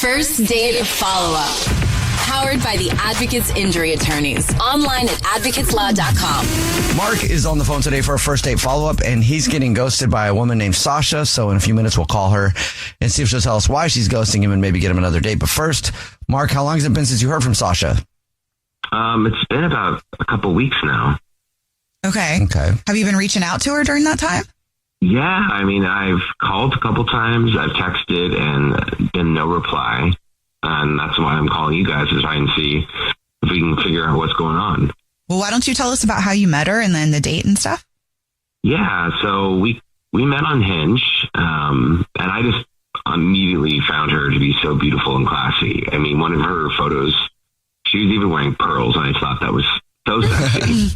First Date Follow-Up. Powered by the Advocates Injury Attorneys. Online at advocateslaw.com. Mark is on the phone today for a first date follow-up, and he's getting ghosted by a woman named Sasha. So in a few minutes, we'll call her and see if she'll tell us why she's ghosting him and maybe get him another date. But first, Mark, how long has it been since you heard from Sasha? It's been about a couple weeks now. Okay. Have you been reaching out to her during that time? Yeah, I mean, I've called a couple times, I've texted, and been no reply. And that's why I'm calling you guys to try and see if we can figure out what's going on. Well, why don't you tell us about how you met her and then the date and stuff? Yeah, so we met on Hinge, and I just immediately found her to be so beautiful and classy. I mean, one of her photos, she was even wearing pearls, and I thought that was so sexy.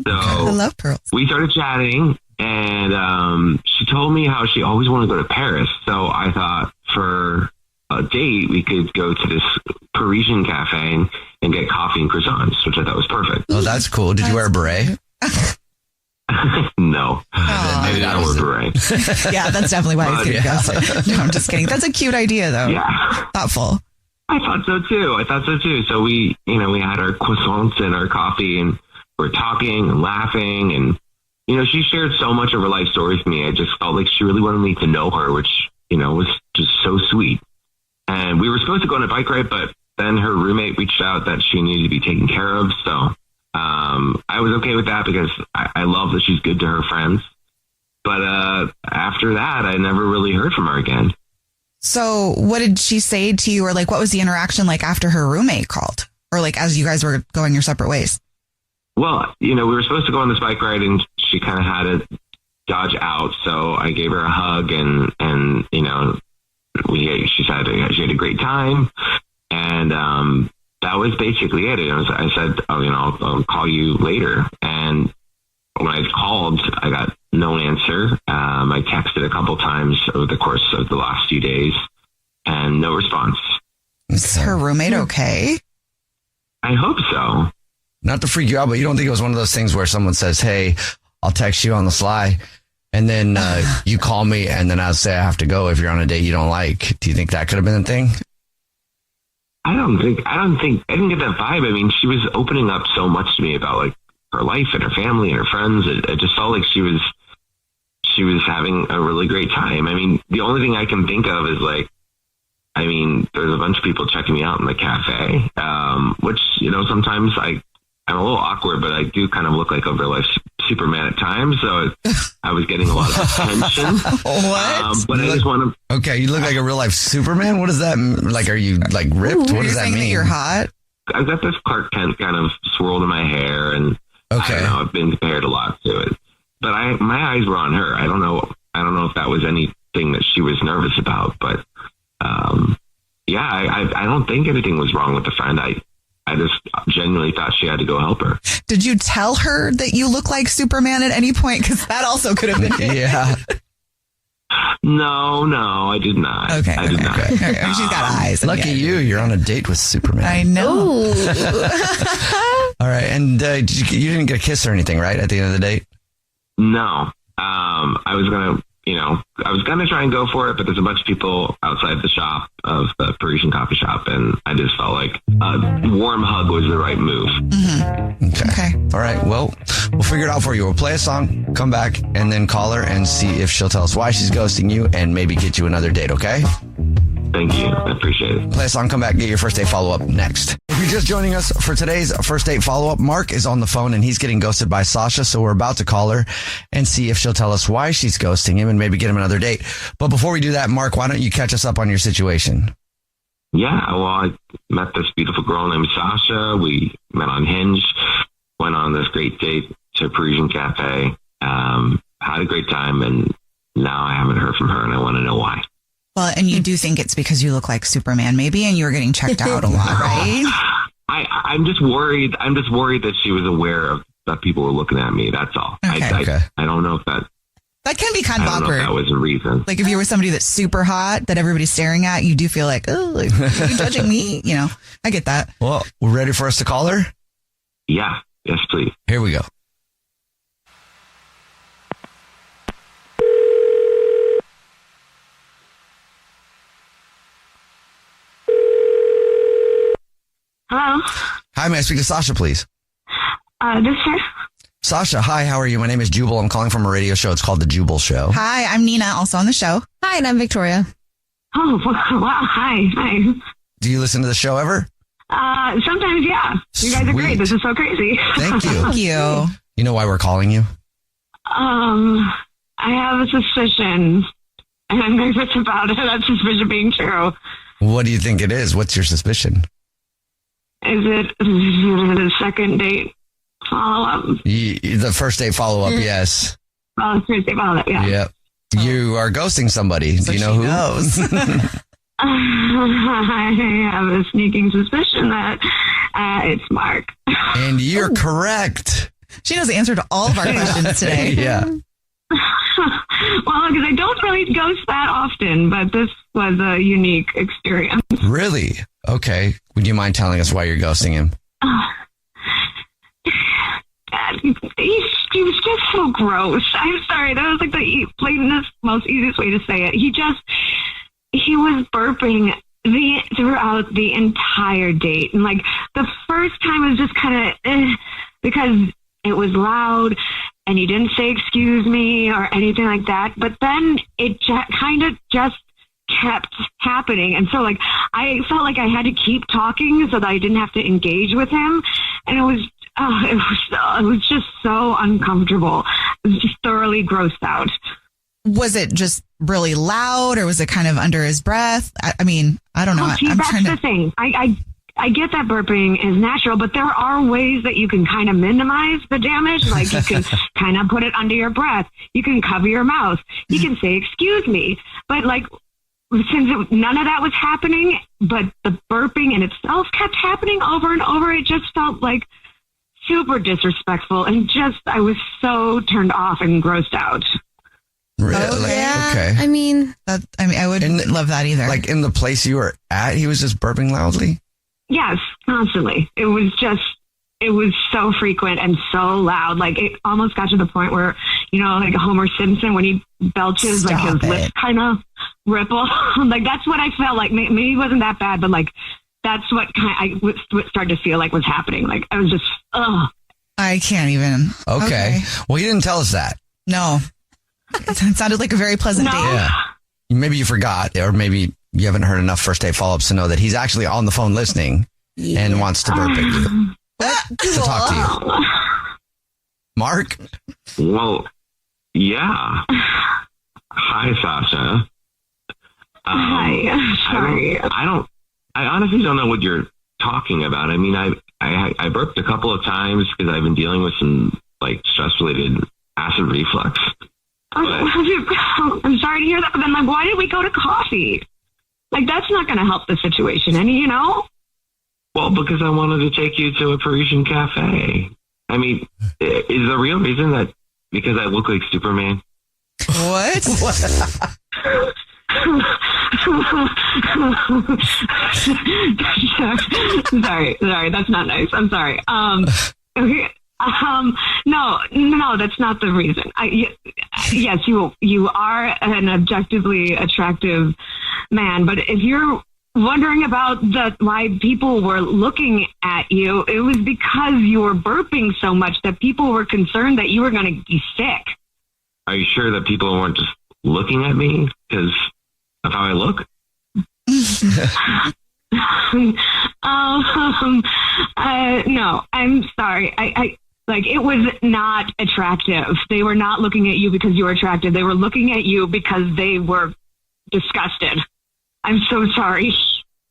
So I love pearls. We started chatting, and she told me how she always wanted to go to Paris. So I thought for a date, we could go to this Parisian cafe and get coffee and croissants, which I thought was perfect. Oh, that's cool. Did you wear a beret? No. I did not wear a beret. Yeah, that's definitely why he's getting ghosted. No, I'm just kidding. That's a cute idea, though. Yeah. Thoughtful. I thought so too. So we had our croissants and our coffee, and we're talking and laughing, and she shared so much of her life story with me. I just felt like she really wanted me to know her, which was just so sweet. And we were supposed to go on a bike ride, but then her roommate reached out that she needed to be taken care of. So I was okay with that because I love that she's good to her friends. But after that, I never really heard from her again. So what did she say to you, or like what was the interaction like after her roommate called, or like as you guys were going your separate ways? Well, we were supposed to go on this bike ride, and she kind of had to dodge out. So I gave her a hug, and she said she had a great time, and that was basically it. I said, I'll call you later. And when I called, I got no answer. I texted a couple times over the course of the last few days, and no response. Is her roommate okay? I hope so. Not to freak you out, but you don't think it was one of those things where someone says, hey, I'll text you on the sly, and then you call me, and then I'll say I have to go if you're on a date you don't like. Do you think that could have been a thing? I didn't get that vibe. I mean, she was opening up so much to me about like her life and her family and her friends. It just felt like she was having a really great time. I mean, the only thing I can think of is there's a bunch of people checking me out in the cafe, which, sometimes I'm a little awkward, but I do kind of look like a real life Superman at times. So I was getting a lot of attention. What? But I just want to. Okay, you look like a real life Superman? What does that mean? Like, are you like ripped? What does that mean? That you're hot? I've got this Clark Kent kind of swirled in my hair, and I don't know, I've been compared a lot to it. But my eyes were on her. I don't know if that was anything that she was nervous about, but I don't think anything was wrong with the friend. I just genuinely thought she had to go help her. Did you tell her that you look like Superman at any point? Because that also could have been it. Yeah. No, I did not. Okay. I did not. Okay. She's got eyes. Lucky you. You're on a date with Superman. I know. All right. And you didn't get a kiss or anything, right, at the end of the date? No. I was going to try and go for it, but there's a bunch of people outside the shop of the Parisian coffee shop, and I just felt like a warm hug was the right move. Mm-hmm. Okay. All right. Well, we'll figure it out for you. We'll play a song, come back, and then call her and see if she'll tell us why she's ghosting you and maybe get you another date, okay? Thank you. I appreciate it. Play a song, come back, get your first date follow-up next. If you're just joining us for today's first date follow-up, Mark is on the phone and he's getting ghosted by Sasha, so we're about to call her and see if she'll tell us why she's ghosting him and maybe get him another date. But before we do that, Mark, why don't you catch us up on your situation? Yeah, well, I met this beautiful girl named Sasha. We met on Hinge, went on this great date to a Parisian cafe, had a great time, and now I haven't heard from her, and I want to know why. Well, and you do think it's because you look like Superman, maybe, and you were getting checked out a lot, right? I'm just worried. I'm just worried that she was aware of that people were looking at me. That's all. Okay. I don't know if that can be kind of awkward. That was a reason. Like if you were somebody that's super hot that everybody's staring at, you do feel like, oh, like, are you judging me? I get that. Well, we're ready for us to call her? Yeah. Yes, please. Here we go. Hello? Hi, may I speak to Sasha, please? This her? Sasha, hi, how are you? My name is Jubal. I'm calling from a radio show. It's called The Jubal Show. Hi, I'm Nina, also on the show. Hi, and I'm Victoria. Oh, wow. Hi. Do you listen to the show ever? Sometimes, yeah. You guys are Sweet. great. This is so crazy. Thank you. Thank you. You know why we're calling you? I have a suspicion, and I'm nervous about it. That suspicion being true. What do you think it is? What's your suspicion? Is it the second date follow-up? The first date follow-up, yes. Oh, first date follow-up, yeah. Yep. You are ghosting somebody. So do you know she who? knows. I have a sneaking suspicion that it's Mark. And you're correct. She knows the answer to all of our questions today. Yeah. Well, because I don't really ghost that often, but this was a unique experience. Really? Okay. Would you mind telling us why you're ghosting him? He was just so gross. I'm sorry. That was like the plainest, most easiest way to say it. He was burping throughout the entire date. And like the first time was just kind of because it was loud and he didn't say excuse me or anything like that. But then it kind of just kept happening. And so like I felt like I had to keep talking so that I didn't have to engage with him. And it was just so uncomfortable. I was just thoroughly grossed out. Was it just really loud or was it kind of under his breath? I mean, I don't know. Well, see, that's the thing. I get that burping is natural, but there are ways that you can kind of minimize the damage. Like you can kind of put it under your breath. You can cover your mouth. You can say, excuse me. But like, since none of that was happening, but the burping in itself kept happening over and over, it just felt like super disrespectful. And I was so turned off and grossed out. Really? Yeah. Okay. I mean, I wouldn't love that either. Like in the place you were at, he was just burping loudly? Yes, constantly. It was so frequent and so loud. Like it almost got to the point where, you know, like Homer Simpson, when he belches, like his lips kind of ripple. Like that's what I felt like. Maybe it wasn't that bad, but like that's what I started to feel like was happening. Like I was just, I can't even. Okay. Well, you didn't tell us that. No. It sounded like a very pleasant date. Yeah. Maybe you forgot, or maybe you haven't heard enough first date follow-ups to know that he's actually on the phone listening and wants to burp at you. To talk to you. Mark? Well, yeah. Hi, Sasha. hi. Sorry. I honestly don't know what you're talking about. I mean, I burped a couple of times because I've been dealing with some like stress-related acid reflux. I'm sorry to hear that, but then like, why did we go to coffee? Like, that's not going to help the situation, any, you know? Well, because I wanted to take you to a Parisian cafe. I mean, is the real reason that because I look like Superman? What? Sorry, that's not nice. I'm sorry. Okay. No, that's not the reason. Yes, you are an objectively attractive man, but if you're wondering about why people were looking at you, it was because you were burping so much that people were concerned that you were going to be sick. Are you sure that people weren't just looking at me because of how I look? No, I'm sorry. I like, it was not attractive. They were not looking at you because you were attractive. They were looking at you because they were disgusted. I'm so sorry.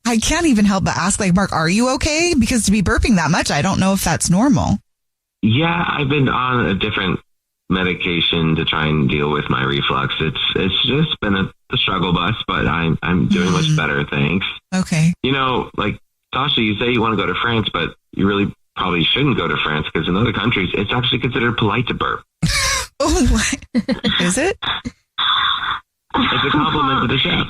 I can't even help but ask, like, Mark, are you okay? Because to be burping that much, I don't know if that's normal. Yeah, I've been on a different medication to try and deal with my reflux. It's just been a struggle bus, but I'm doing much better, thanks. Okay. You know, like, Sasha, you say you want to go to France, but you really probably shouldn't go to France because in other countries, it's actually considered polite to burp. Oh, what? Is it? It's a compliment to the chef.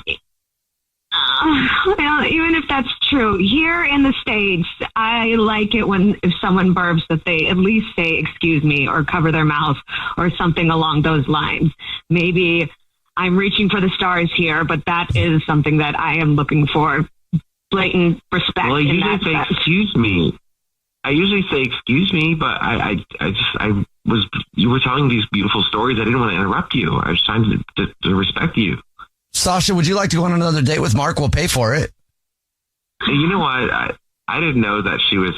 Well, even if that's true, here in the States, I like it if someone burps that they at least say, excuse me, or cover their mouth or something along those lines. Maybe I'm reaching for the stars here, but that is something that I am looking for blatant respect. Well, I in usually that say sense. excuse me. I usually say excuse me, but you were telling these beautiful stories. I didn't want to interrupt you. I was trying to respect you. Sasha, would you like to go on another date with Mark? We'll pay for it. And you know what? I didn't know that she was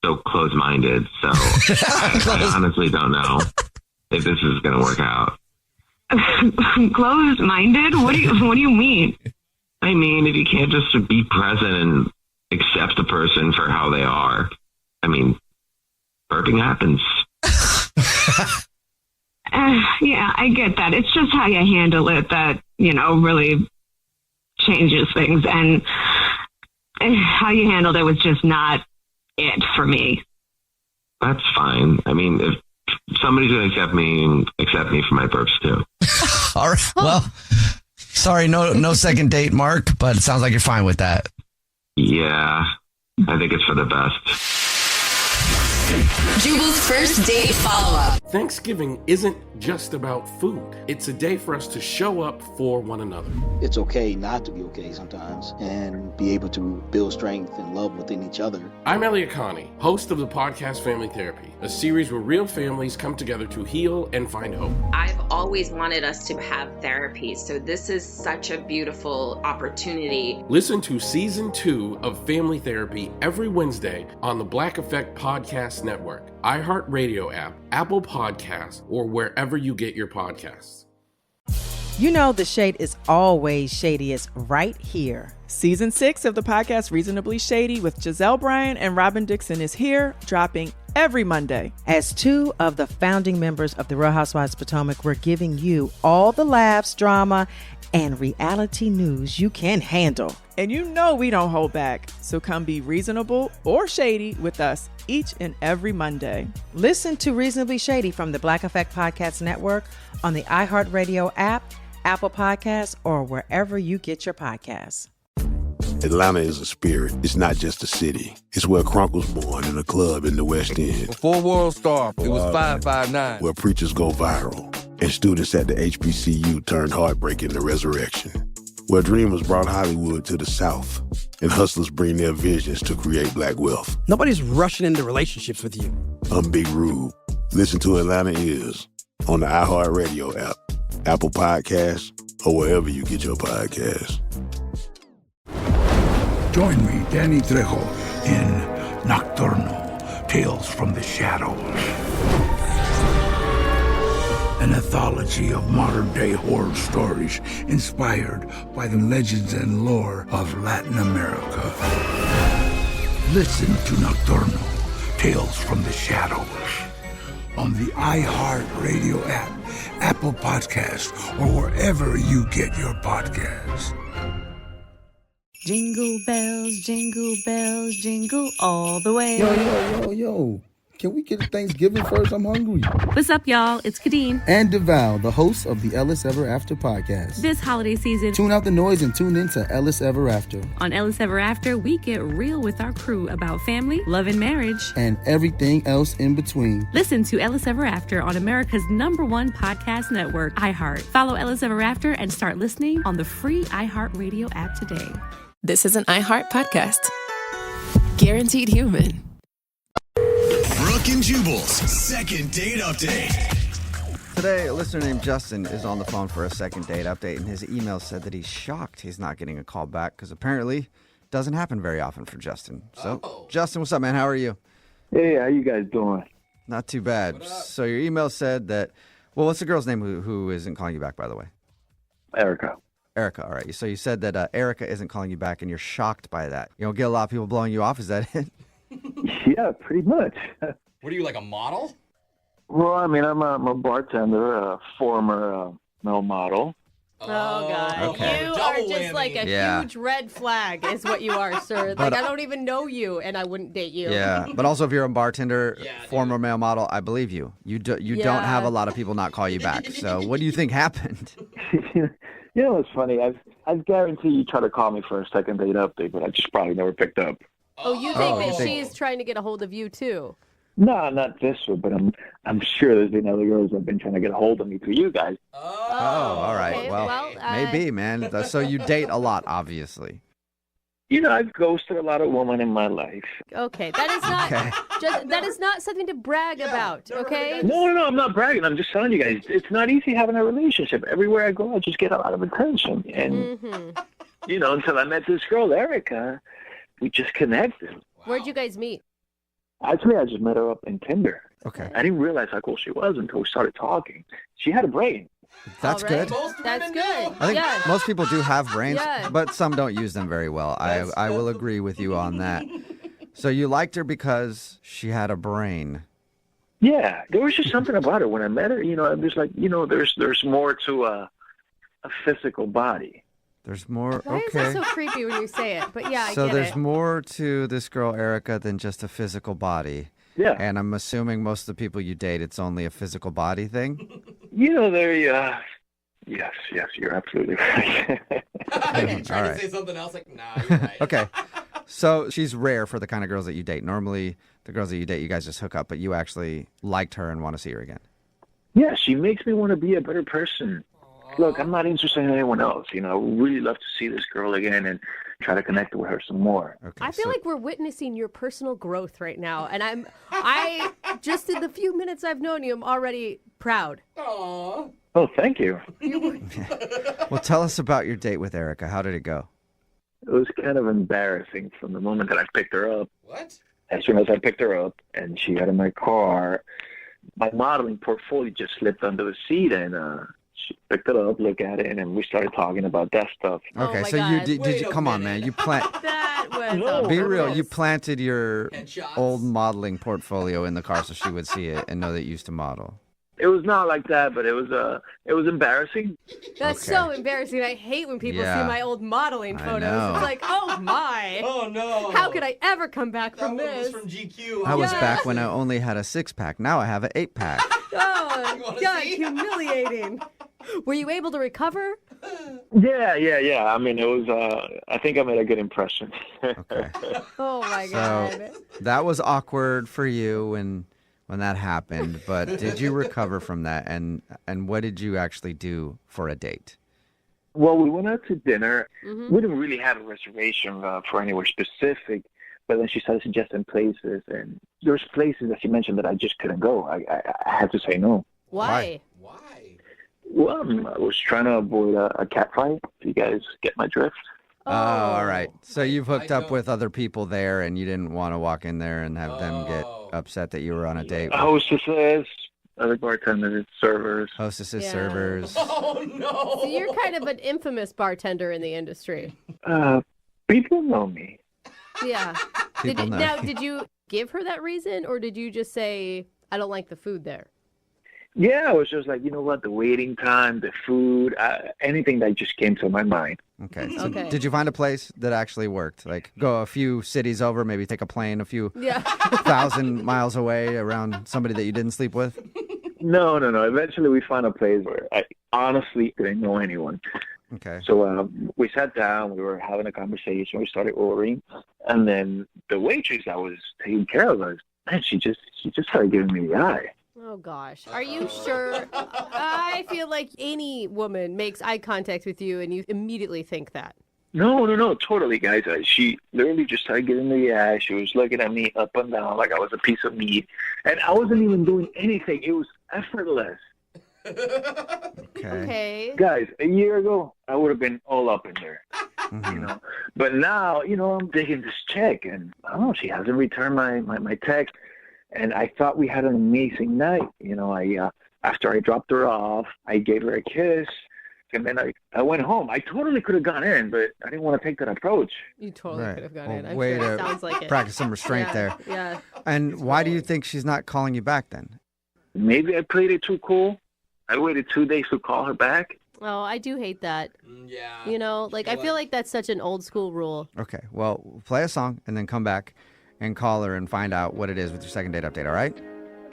so close-minded. So I honestly don't know if this is going to work out. Closed-minded? What do you mean? I mean, if you can't just be present and accept the person for how they are, I mean, burping happens. Yeah, I get that. It's just how you handle it that, really changes things. And how you handled it was just not it for me. That's fine. I mean, if somebody's going to accept me for my burps too. All right. Well, sorry, no second date, Mark, but it sounds like you're fine with that. Yeah, I think it's for the best. Jubal's first date follow-up. Thanksgiving isn't just about food. It's a day for us to show up for one another. It's okay not to be okay sometimes and be able to build strength and love within each other. I'm Elliot Connie, host of the podcast Family Therapy, a series where real families come together to heal and find hope. I've always wanted us to have therapy, so this is such a beautiful opportunity. Listen to Season 2 of Family Therapy every Wednesday on the Black Effect Podcast Network, iHeartRadio app, Apple Podcasts, or wherever you get your podcasts. You know the shade is always shadiest right here. Season 6 of the podcast Reasonably Shady with Giselle Bryan and Robin Dixon is here, dropping every Monday. As two of the founding members of the Real Housewives of Potomac, we're giving you all the laughs, drama, and reality news you can handle. And you know we don't hold back, so come be reasonable or shady with us each and every Monday. Listen to Reasonably Shady from the Black Effect Podcast Network on the iHeartRadio app, Apple Podcasts, or wherever you get your podcasts. Atlanta is a spirit. It's not just a city. It's where Crunk was born in a club in the West End. Before World Star, it was 559. Where preachers go viral and students at the HBCU turned heartbreak into resurrection. Where dreamers brought Hollywood to the South and hustlers bring their visions to create black wealth. Nobody's rushing into relationships with you. I'm Big Rube. Listen to Atlanta Is on the iHeartRadio app, Apple Podcasts, or wherever you get your podcasts. Join me, Danny Trejo, in Nocturnal, Tales from the Shadows. An anthology of modern-day horror stories inspired by the legends and lore of Latin America. Listen to Nocturnal, Tales from the Shadows on the iHeartRadio app, Apple Podcasts, or wherever you get your podcasts. Jingle bells, jingle all the way. Yo. Can we get to Thanksgiving first? I'm hungry. What's up, y'all? It's Kadeen. And DeVal, the host of the Ellis Ever After podcast. This holiday season, tune out the noise and tune in to Ellis Ever After. On Ellis Ever After, we get real with our crew about family, love, and marriage. And everything else in between. Listen to Ellis Ever After on America's #1 podcast network, iHeart. Follow Ellis Ever After and start listening on the free iHeartRadio app today. This is an iHeart podcast. Guaranteed human. Brooke and Jubal's second date update. Today, a listener named Justin is on the phone for a second date update, and his email said that he's shocked he's not getting a call back because apparently it doesn't happen very often for Justin. So, Justin, what's up, man? How are you? Hey, how you guys doing? Not too bad. So your email said that, well, what's the girl's name who isn't calling you back, by the way? Erica. Erica, all right. So you said that Erica isn't calling you back, and you're shocked by that. You don't get a lot of people blowing you off. Is that it? Yeah, pretty much. What are you, like a model? Well, I mean, I'm a bartender, a former male model. Oh, God. Okay. You are just like a huge red flag is what you are, sir. Like, I don't even know you, and I wouldn't date you. Yeah, but also if you're a bartender, former male model, I believe you. You don't have a lot of people not call you back. So what do you think happened? You know what's funny? I guarantee you try to call me for a second date update, but I just probably never picked up. Oh, you think that she's trying to get a hold of you, too? No, not this one, but I'm sure there's been other girls that have been trying to get a hold of me through you guys. Oh, all right. Okay. Well, maybe, man. So you date a lot, obviously. I've ghosted a lot of women in my life. Okay, that is not that is not something to brag about. Okay. No, I'm not bragging. I'm just telling you guys, it's not easy having a relationship. Everywhere I go, I just get a lot of attention, and until I met this girl, Erica, we just connected. Where'd you guys meet? Actually, I just met her up in Tinder. Okay. I didn't realize how cool she was until we started talking. She had a brain. That's good. That's good. I think most people do have brains, but some don't use them very well. I will agree with you on that. So you liked her because she had a brain. Yeah, there was just something about her when I met her. I'm just like, there's more to a physical body. There's more. Why is that so creepy when you say it? But yeah, I so get there's it. more to this girl, Erica, than just a physical body. Yeah. And I'm assuming most of the people you date, it's only a physical body thing? Yes, you're absolutely right. I'm trying to say something else, like, nah, you're right. Okay. So she's rare for the kind of girls that you date. Normally, the girls that you date, you guys just hook up, but you actually liked her and want to see her again. Yeah, she makes me want to be a better person. Look, I'm not interested in anyone else. I would really love to see this girl again and try to connect with her some more. Okay, I feel like we're witnessing your personal growth right now, and I just in the few minutes I've known you, I'm already proud. Aww. Oh, thank you. Well, tell us about your date with Erica. How did it go? It was kind of embarrassing from the moment that I picked her up. What? As soon as I picked her up and she got in my car, my modeling portfolio just slipped under the seat, and she picked it up, looked at it, and we started talking about that stuff. Okay, so you did you come on, man? You That was be real. You planted your old modeling portfolio in the car so she would see it and know that you used to model. It was not like that, but it was embarrassing. That's so embarrassing. I hate when people see my old modeling photos. know. It's like, oh my. Oh no. How could I ever come back from this? From GQ. I was back when I only had a 6-pack. Now I have an 8-pack. Oh, God, humiliating. Were you able to recover? Yeah. I mean, it was, I think I made a good impression. Okay. Oh, my God. That was awkward for you when that happened, but did you recover from that? And what did you actually do for a date? Well, we went out to dinner. Mm-hmm. We didn't really have a reservation for anywhere specific, but then she started suggesting places, and there's places that she mentioned that I just couldn't go. I had to say no. Why? Well, I was trying to avoid a cat fight. If you guys get my drift. Oh, all right. So you've hooked up with other people there, and you didn't want to walk in there and have them get upset that you were on a date. Hostesses, other bartenders, servers. Hostesses, servers. Oh, no. So you're kind of an infamous bartender in the industry. People know me. Yeah. People know. Now, did you give her that reason, or did you just say, I don't like the food there? Yeah, I was just like, you know what, the waiting time, the food, anything that just came to my mind. Okay. So did you find a place that actually worked? Like go a few cities over, maybe take a plane a few 1,000 miles away around somebody that you didn't sleep with? No. Eventually we found a place where I honestly didn't know anyone. Okay. So we sat down, we were having a conversation, we started ordering, and then the waitress that was taking care of us, man, she just started giving me the eye. Oh, gosh. Are you sure? I feel like any woman makes eye contact with you and you immediately think that. No, totally, guys. She literally just started giving me the eye. She was looking at me up and down like I was a piece of meat. And I wasn't even doing anything. It was effortless. Okay. Guys, a year ago, I would have been all up in there. Mm-hmm. But now, I'm digging this chick, and she hasn't returned my text. And I thought we had an amazing night. After I dropped her off, I gave her a kiss, and then I went home. I totally could have gone in, but I didn't want to take that approach. You totally could have gone in. I'm way sure to it sounds like it. practice some restraint there. Yeah. And why do you think she's not calling you back then? Maybe I played it too cool. I waited 2 days to call her back. Oh, I do hate that. Yeah. I feel like that's such an old school rule. Okay, well, play a song and then come back and call her and find out what it is with your second date update, all right?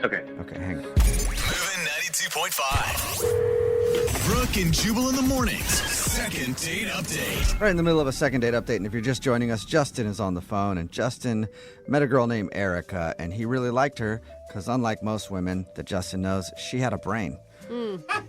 Okay. Okay, hang on. Moving 92.5. Brooke and Jubal in the mornings. Second date update. Right in the middle of a second date update, and if you're just joining us, Justin is on the phone, and Justin met a girl named Erica, and he really liked her because unlike most women that Justin knows, she had a brain.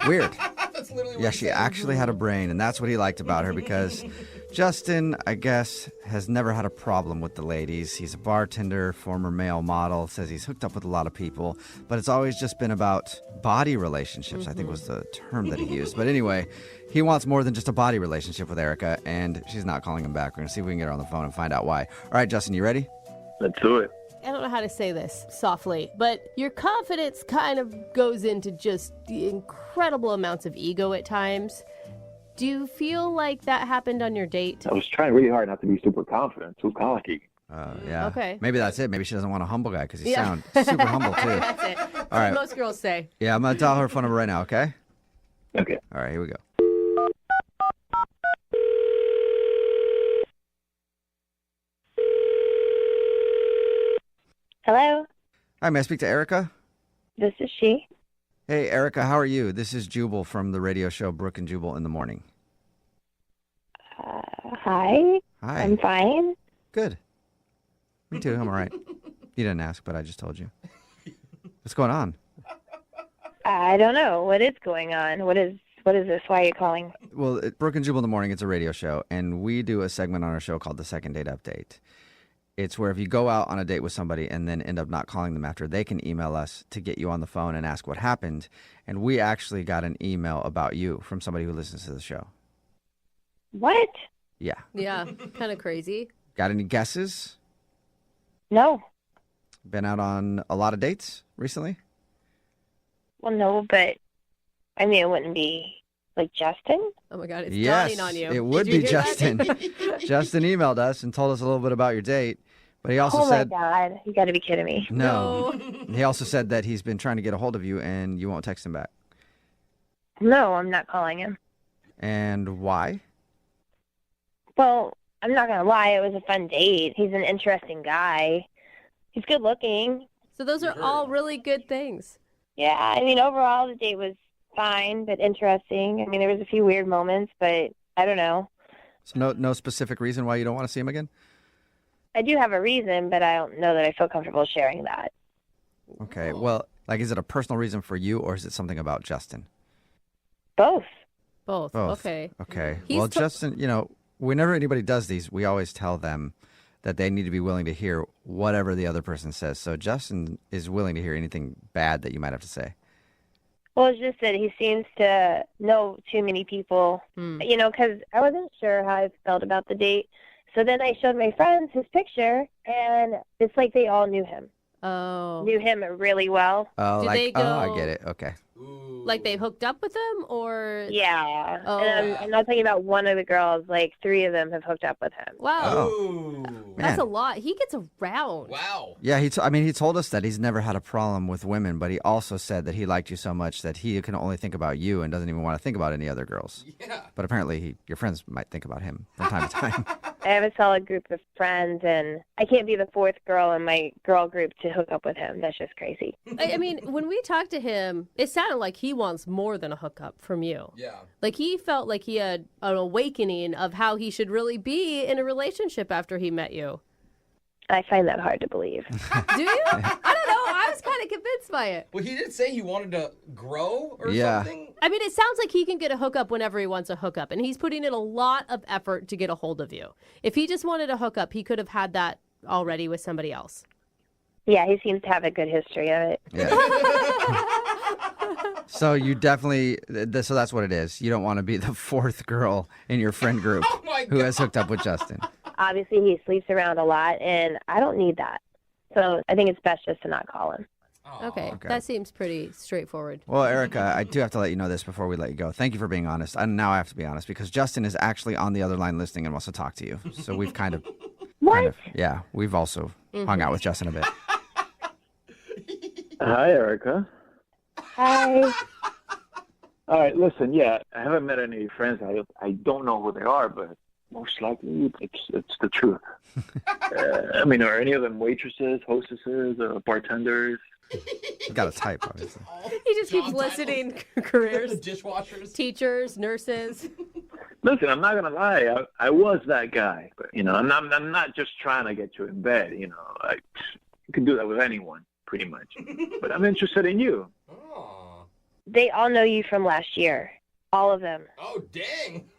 Weird. That's literally what Yeah, he she said. actually had a brain, and that's what he liked about her because Justin, I guess, has never had a problem with the ladies. He's a bartender, former male model, says he's hooked up with a lot of people, but it's always just been about body relationships, I think was the term that he used. But anyway, he wants more than just a body relationship with Erica, and she's not calling him back. We're going to see if we can get her on the phone and find out why. All right, Justin, you ready? Let's do it. I don't know how to say this softly, but your confidence kind of goes into just the incredible amounts of ego at times. Do you feel like that happened on your date? I was trying really hard not to be super confident, too cocky. Yeah. Okay. Maybe that's it. Maybe she doesn't want a humble guy because you sound super humble, too. That's it. That's All right. what most girls say. Yeah, I'm going to dial her phone number right now, okay? Okay. All right, here we go. Hello, Hi, may I speak to Erica? this is she. Hey, Erica, how are you? This is Jubal from the radio show Brooke and Jubal in the Morning. Hi. Hi. I'm fine. Good. Me too. I'm all right. You didn't ask, but I just told you. What's going on? I don't know what is going on. What is this? Why are you calling? Well, Brooke and Jubal in the Morning, it's a radio show, and we do a segment on our show called the Second Date Update. It's where if you go out on a date with somebody and then end up not calling them after, they can email us to get you on the phone and ask what happened. And we actually got an email about you from somebody who listens to the show. What? Yeah. Yeah, kind of crazy. Got any guesses? No. Been out on a lot of dates recently? Well, no, but I mean, it wouldn't be like Justin. Oh my God, it's Yes, dawning on you. it would Did you be hear Justin. that? Justin emailed us and told us a little bit about your date, but he also Oh said my God, you got to be kidding me. no. He also said that he's been trying to get a hold of you and you won't text him back. No, I'm not calling him. And why? Well, I'm not gonna lie, it was a fun date. He's an interesting guy. He's good looking. So those are all really good things. Yeah, I mean, overall the date was fine, but interesting. I mean, there was a few weird moments, but I don't know. So no specific reason why you don't want to see him again? I do have a reason, but I don't know that I feel comfortable sharing that. Okay. Well, like, is it a personal reason for you or is it something about Justin? Both. Both. Okay. Okay. He's Well, to- Justin, whenever anybody does these, we always tell them that they need to be willing to hear whatever the other person says. So Justin is willing to hear anything bad that you might have to say. Well, it's just that he seems to know too many people, because I wasn't sure how I felt about the date. So then I showed my friends his picture, and it's like they all knew him. Oh. Knew him really well. Oh, Do like, they I go- get it. Okay. Like they hooked up with him, or Yeah. Oh. And I'm not talking about one of the girls. Like 3 of them have hooked up with him. wow, Oh. that's Man. a lot. He gets around. Wow. Yeah, he told us that he's never had a problem with women, but he also said that he liked you so much that he can only think about you and doesn't even want to think about any other girls. Yeah. But apparently your friends might think about him from time to time. I have a solid group of friends, and I can't be the 4th girl in my girl group to hook up with him. That's just crazy. I mean, when we talked to him, it sounded like he wants more than a hookup from you. Yeah. Like he felt like he had an awakening of how he should really be in a relationship after he met you. I find that hard to believe. Do you? I don't know. I was kind of convinced by it. Well, he did say he wanted to grow or Yeah. something. I mean, it sounds like he can get a hookup whenever he wants a hookup, and he's putting in a lot of effort to get a hold of you. If he just wanted a hookup, he could have had that already with somebody else. Yeah, he seems to have a good history of it. So you definitely, so that's what it is. You don't want to be the 4th girl in your friend group who has hooked up with Justin. Obviously, he sleeps around a lot, and I don't need that. So I think it's best just to not call him. Okay, that seems pretty straightforward. Well, Erica, I do have to let you know this before we let you go. Thank you for being honest. And now I have to be honest because Justin is actually on the other line listening and wants to talk to you. So we've we've also hung out with Justin a bit. Hi, Erica. Hi. All right, listen, I haven't met any friends. I don't know who they are, but most likely it's the truth. I mean, are any of them waitresses, hostesses, bartenders? Got a type, obviously. He just keeps listing careers. Dishwashers. Teachers, nurses. Listen, I'm not gonna lie. I was that guy, but I'm not just trying to get you in bed. You can do that with anyone, pretty much. But I'm interested in you. They all know you from last year. All of them. Oh, dang.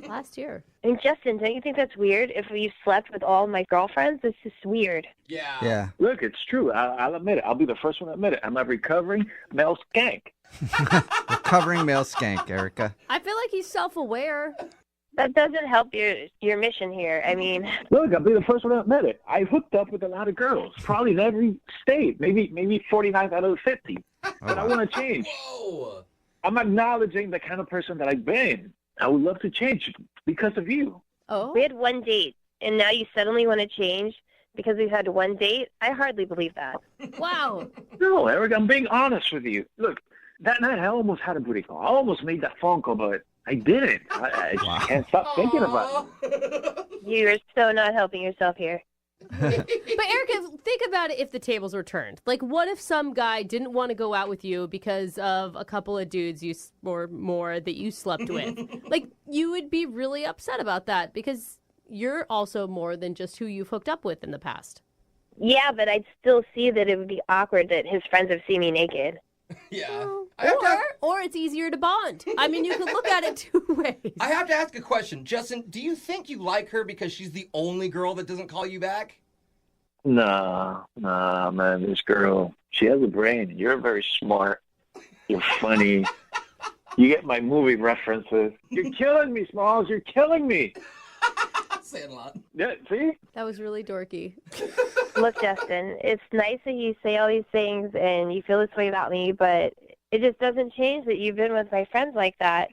Last year. And Justin, don't you think that's weird? If you slept with all my girlfriends, this is weird. Yeah. Look, it's true. I'll admit it. I'll be the first one to admit it. I'm a recovering male skank. Recovering male skank, Erica. I feel like he's self-aware. That doesn't help your mission here. I mean, look, I'll be the first one to admit it. I hooked up with a lot of girls, probably in every state, maybe 49 out of the 50. But I want to change. Whoa. I'm acknowledging the kind of person that I've been. I would love to change because of you. Oh. We had one date, and now you suddenly want to change because we've had one date? I hardly believe that. Wow. No, Eric, I'm being honest with you. Look, that night I almost had a booty call. I almost made that phone call, but I didn't. I just can't stop thinking about it. You are so not helping yourself here. But Erica, think about it if the tables were turned. Like, what if some guy didn't want to go out with you because of a couple of dudes or more that you slept with? Like, you would be really upset about that because you're also more than just who you've hooked up with in the past. Yeah, but I'd still see that it would be awkward that his friends have seen me naked. Yeah. Or it's easier to bond. I mean, you could look at it two ways. I have to ask a question. Justin, do you think you like her because she's the only girl that doesn't call you back? Nah, man. This girl, she has a brain. You're very smart. You're funny. You get my movie references. You're killing me, Smalls. You're killing me. Saying a lot. Yeah, see? That was really dorky. Look, Justin, it's nice that you say all these things and you feel this way about me, but it just doesn't change that you've been with my friends like that.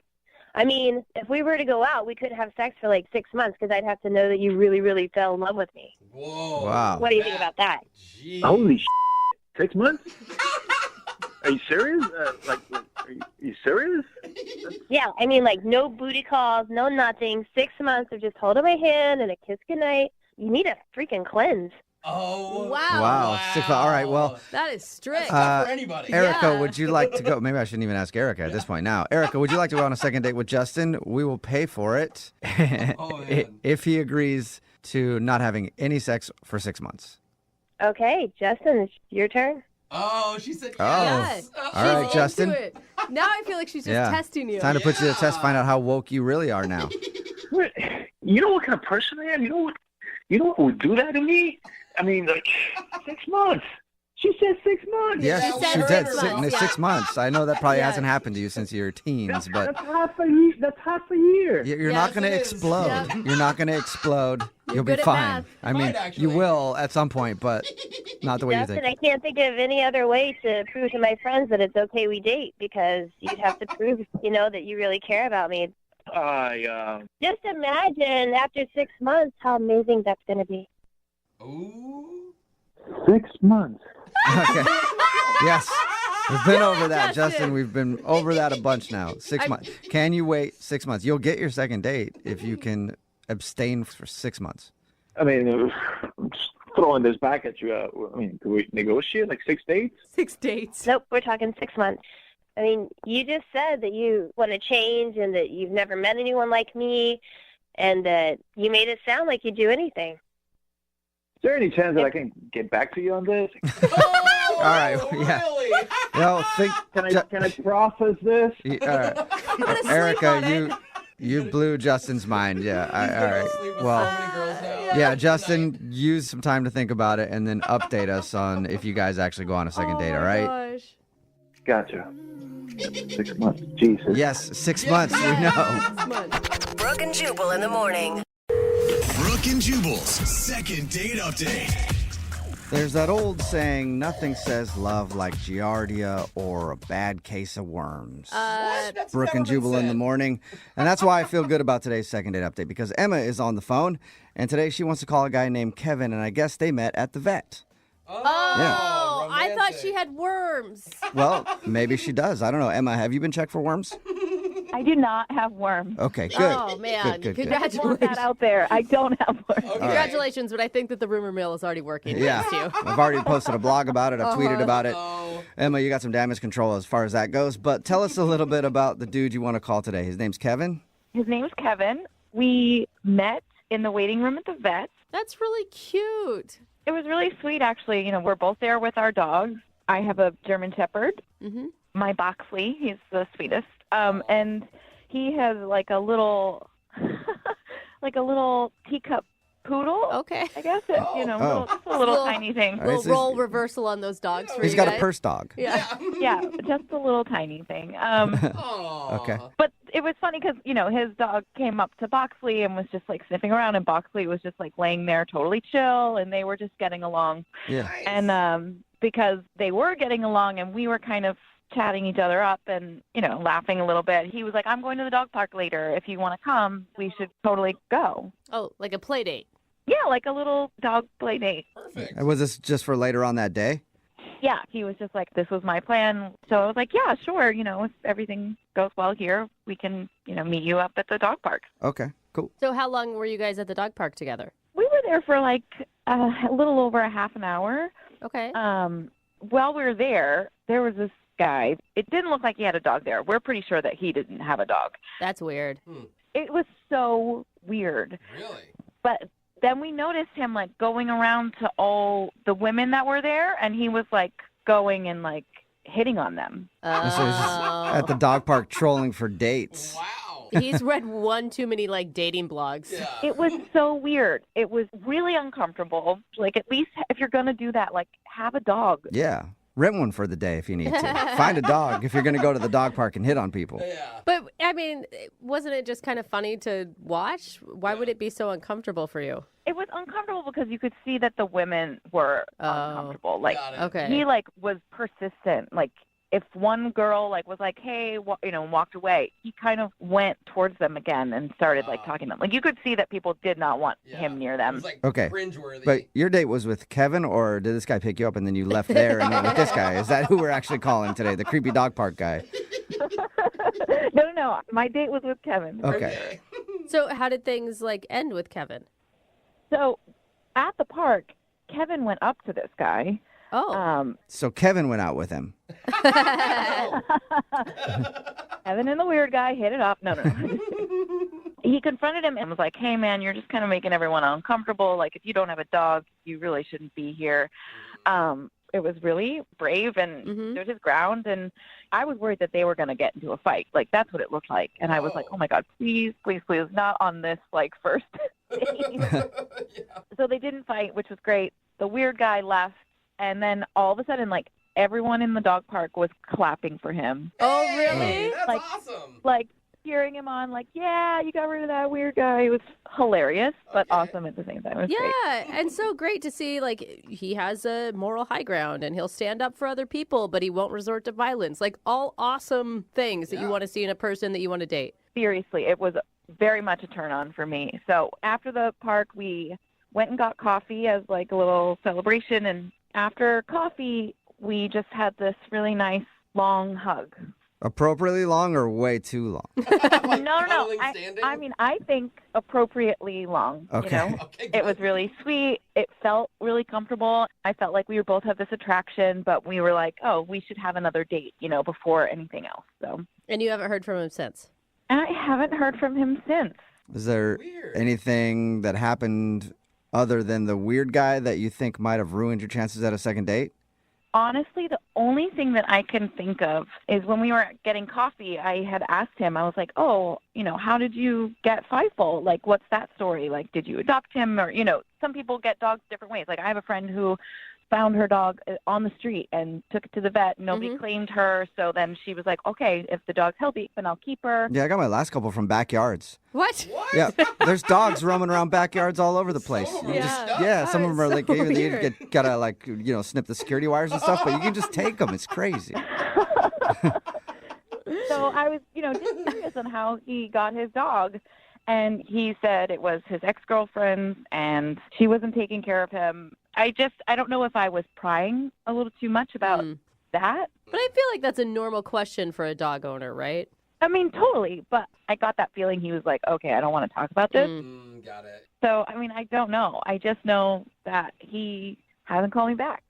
I mean, if we were to go out, we couldn't have sex for like 6 months because I'd have to know that you really, really fell in love with me. Whoa. Wow. What do you think about that? Jeez. Holy 6 months? Are you serious? Are you serious? Yeah, I mean, like, no booty calls, no nothing. 6 months of just holding my hand and a kiss goodnight. You need a freaking cleanse. Oh. Wow. All right, well. That is strict. Not for anybody. Erica, would you like to go? Maybe I shouldn't even ask Erica at this point now. Erica, would you like to go on a second date with Justin? We will pay for it if he agrees to not having any sex for 6 months. Okay, Justin, it's your turn. Oh, she said yes. Yeah. All right, Justin. It. Now I feel like she's just testing you. Time to put you to the test, find out how woke you really are now. You know what kind of person I am? You know what would do that to me? I mean, like, 6 months. She said 6 months. Yes, she did. 6 months. I know that probably hasn't happened to you since you were teens, but that's half a year. You're not going to explode. Yep. You're not going to explode. You'll be good at fine. math. I mean, you will at some point, but not the way Justin, you think. I can't think of any other way to prove to my friends that it's okay we date because you'd have to prove, that you really care about me. Just imagine after 6 months how amazing that's going to be. Ooh. 6 months. Okay. Yes. We've been over that, Justin. We've been over that a bunch now. 6 months. Can you wait 6 months? You'll get your second date if you can abstain for 6 months. I mean, I'm just throwing this back at you. I mean, can we negotiate like 6 dates? 6 dates. Nope, we're talking 6 months. I mean, you just said that you want to change and that you've never met anyone like me and that you made it sound like you'd do anything. Is there any chance that I can get back to you on this? All right. Yeah. Really? Can I process this? Erica, you blew Justin's mind. Yeah. All right. Well, yeah, Justin, use some time to think about it and then update us on if you guys actually go on a second date. All right. Gosh. Gotcha. 6 months. Jesus. Yes, 6 months. We know. 6 months. Brooke and Jubal in the morning. Brooke and Jubal's second date update. There's that old saying, nothing says love like Giardia or a bad case of worms. Brooke and Jubal in the morning. And that's why I feel good about today's second date update, because Emma is on the phone, and today she wants to call a guy named Kevin, and I guess they met at the vet. Oh, I thought she had worms. Well, maybe she does. I don't know. Emma, have you been checked for worms? I do not have worms. Okay, good. Oh, man. Good. I want that out there. I don't have worms. Okay. Congratulations, but I think that the rumor mill is already working against you. I've already posted a blog about it. I've tweeted about it. Emma, you got some damage control as far as that goes. But tell us a little bit about the dude you want to call today. His name's Kevin? His name's Kevin. We met in the waiting room at the vet. That's really cute. It was really sweet, actually. We're both there with our dogs. I have a German Shepherd. Mm-hmm. My Boxley, he's the sweetest. And he has like a little like a little teacup poodle. Okay. I guess it's, just a little tiny thing. Little role reversal on those dogs for He's you got guys. a purse dog. Yeah. Yeah, just a little tiny thing. Okay. But it was funny because, his dog came up to Boxley and was just like sniffing around, and Boxley was just like laying there totally chill, and they were just getting along. Yeah. And because they were getting along and we were kind of chatting each other up and, laughing a little bit, he was like, I'm going to the dog park later. If you want to come, we should totally go. Oh, like a play date. Yeah, like a little dog play date. Perfect. And was this just for later on that day? Yeah, he was just like, this was my plan. So I was like, yeah, sure. If everything goes well here, we can, meet you up at the dog park. Okay, cool. So how long were you guys at the dog park together? We were there for like a little over a half an hour. Okay. While we were there was this guy. It didn't look like he had a dog there. We're pretty sure that he didn't have a dog. That's weird. It was so weird. Really? But then we noticed him like going around to all the women that were there, and he was like going and like hitting on them. So he's just at the dog park trolling for dates. Wow. He's read one too many like dating blogs. Yeah. It was so weird. It was really uncomfortable. Like, at least if you're going to do that, like, have a dog. Yeah. Rent one for the day if you need to. Find a dog if you're going to go to the dog park and hit on people. Yeah. But, I mean, wasn't it just kind of funny to watch? Why would it be so uncomfortable for you? It was uncomfortable because you could see that the women were uncomfortable. Like, Okay. he, like, was persistent. Like, if one girl, like, was like, hey, walked away, he kind of went towards them again and started, like, talking to them. Like, you could see that people did not want him near them. It was like Okay. cringeworthy. But your date was with Kevin, or did this guy pick you up and then you left there and went with this guy? Is that who we're actually calling today, the creepy dog park guy? No. My date was with Kevin. Okay. So how did things, like, end with Kevin? So, at the park, Kevin went up to this guy. Oh. So Kevin went out with him. Kevin and the weird guy hit it off. No. He confronted him and was like, hey, man, you're just kind of making everyone uncomfortable. Like, if you don't have a dog, you really shouldn't be here. It was really brave and stood his ground. And I was worried that they were going to get into a fight. Like, that's what it looked like. And I was like, oh, my God, please, not on this, like, first date. So they didn't fight, which was great. The weird guy left. And then all of a sudden, like, everyone in the dog park was clapping for him. Oh, really? That's like, awesome. Like, cheering him on, like, yeah, you got rid of that weird guy. It was hilarious, but awesome at the same time. It was great. Yeah, and so great to see, like, he has a moral high ground, and he'll stand up for other people, but he won't resort to violence. Like, all awesome things that you want to see in a person that you want to date. Seriously, it was very much a turn on for me. So after the park, we went and got coffee as, like, a little celebration, and after coffee, we just had this really nice long hug. Appropriately long or way too long? No. I mean, I think appropriately long. Okay. Okay, It was really sweet. It felt really comfortable. I felt like we both had this attraction, but we were like, oh, we should have another date, before anything else. So. And you haven't heard from him since? And I haven't heard from him since. Is there anything that happened other than the weird guy that you think might have ruined your chances at a second date? Honestly, the only thing that I can think of is when we were getting coffee, I had asked him, I was like, oh, how did you get Feifel? Like, what's that story? Like, did you adopt him? Or, some people get dogs different ways. Like, I have a friend who found her dog on the street and took it to the vet. Nobody claimed her. So then she was like, okay, if the dog's healthy, then I'll keep her. Yeah, I got my last couple from backyards. What? Yeah, there's dogs roaming around backyards all over the place. Some of You them just- are yeah, some of them are like, so even you weird. gotta like, snip the security wires and stuff, but you can just take them. It's crazy. So I was, just curious on how he got his dog. And he said it was his ex-girlfriend and she wasn't taking care of him. I don't know if I was prying a little too much about that. But I feel like that's a normal question for a dog owner, right? I mean, totally. But I got that feeling he was like, okay, I don't want to talk about this. Got it. So, I mean, I don't know. I just know that he hasn't called me back.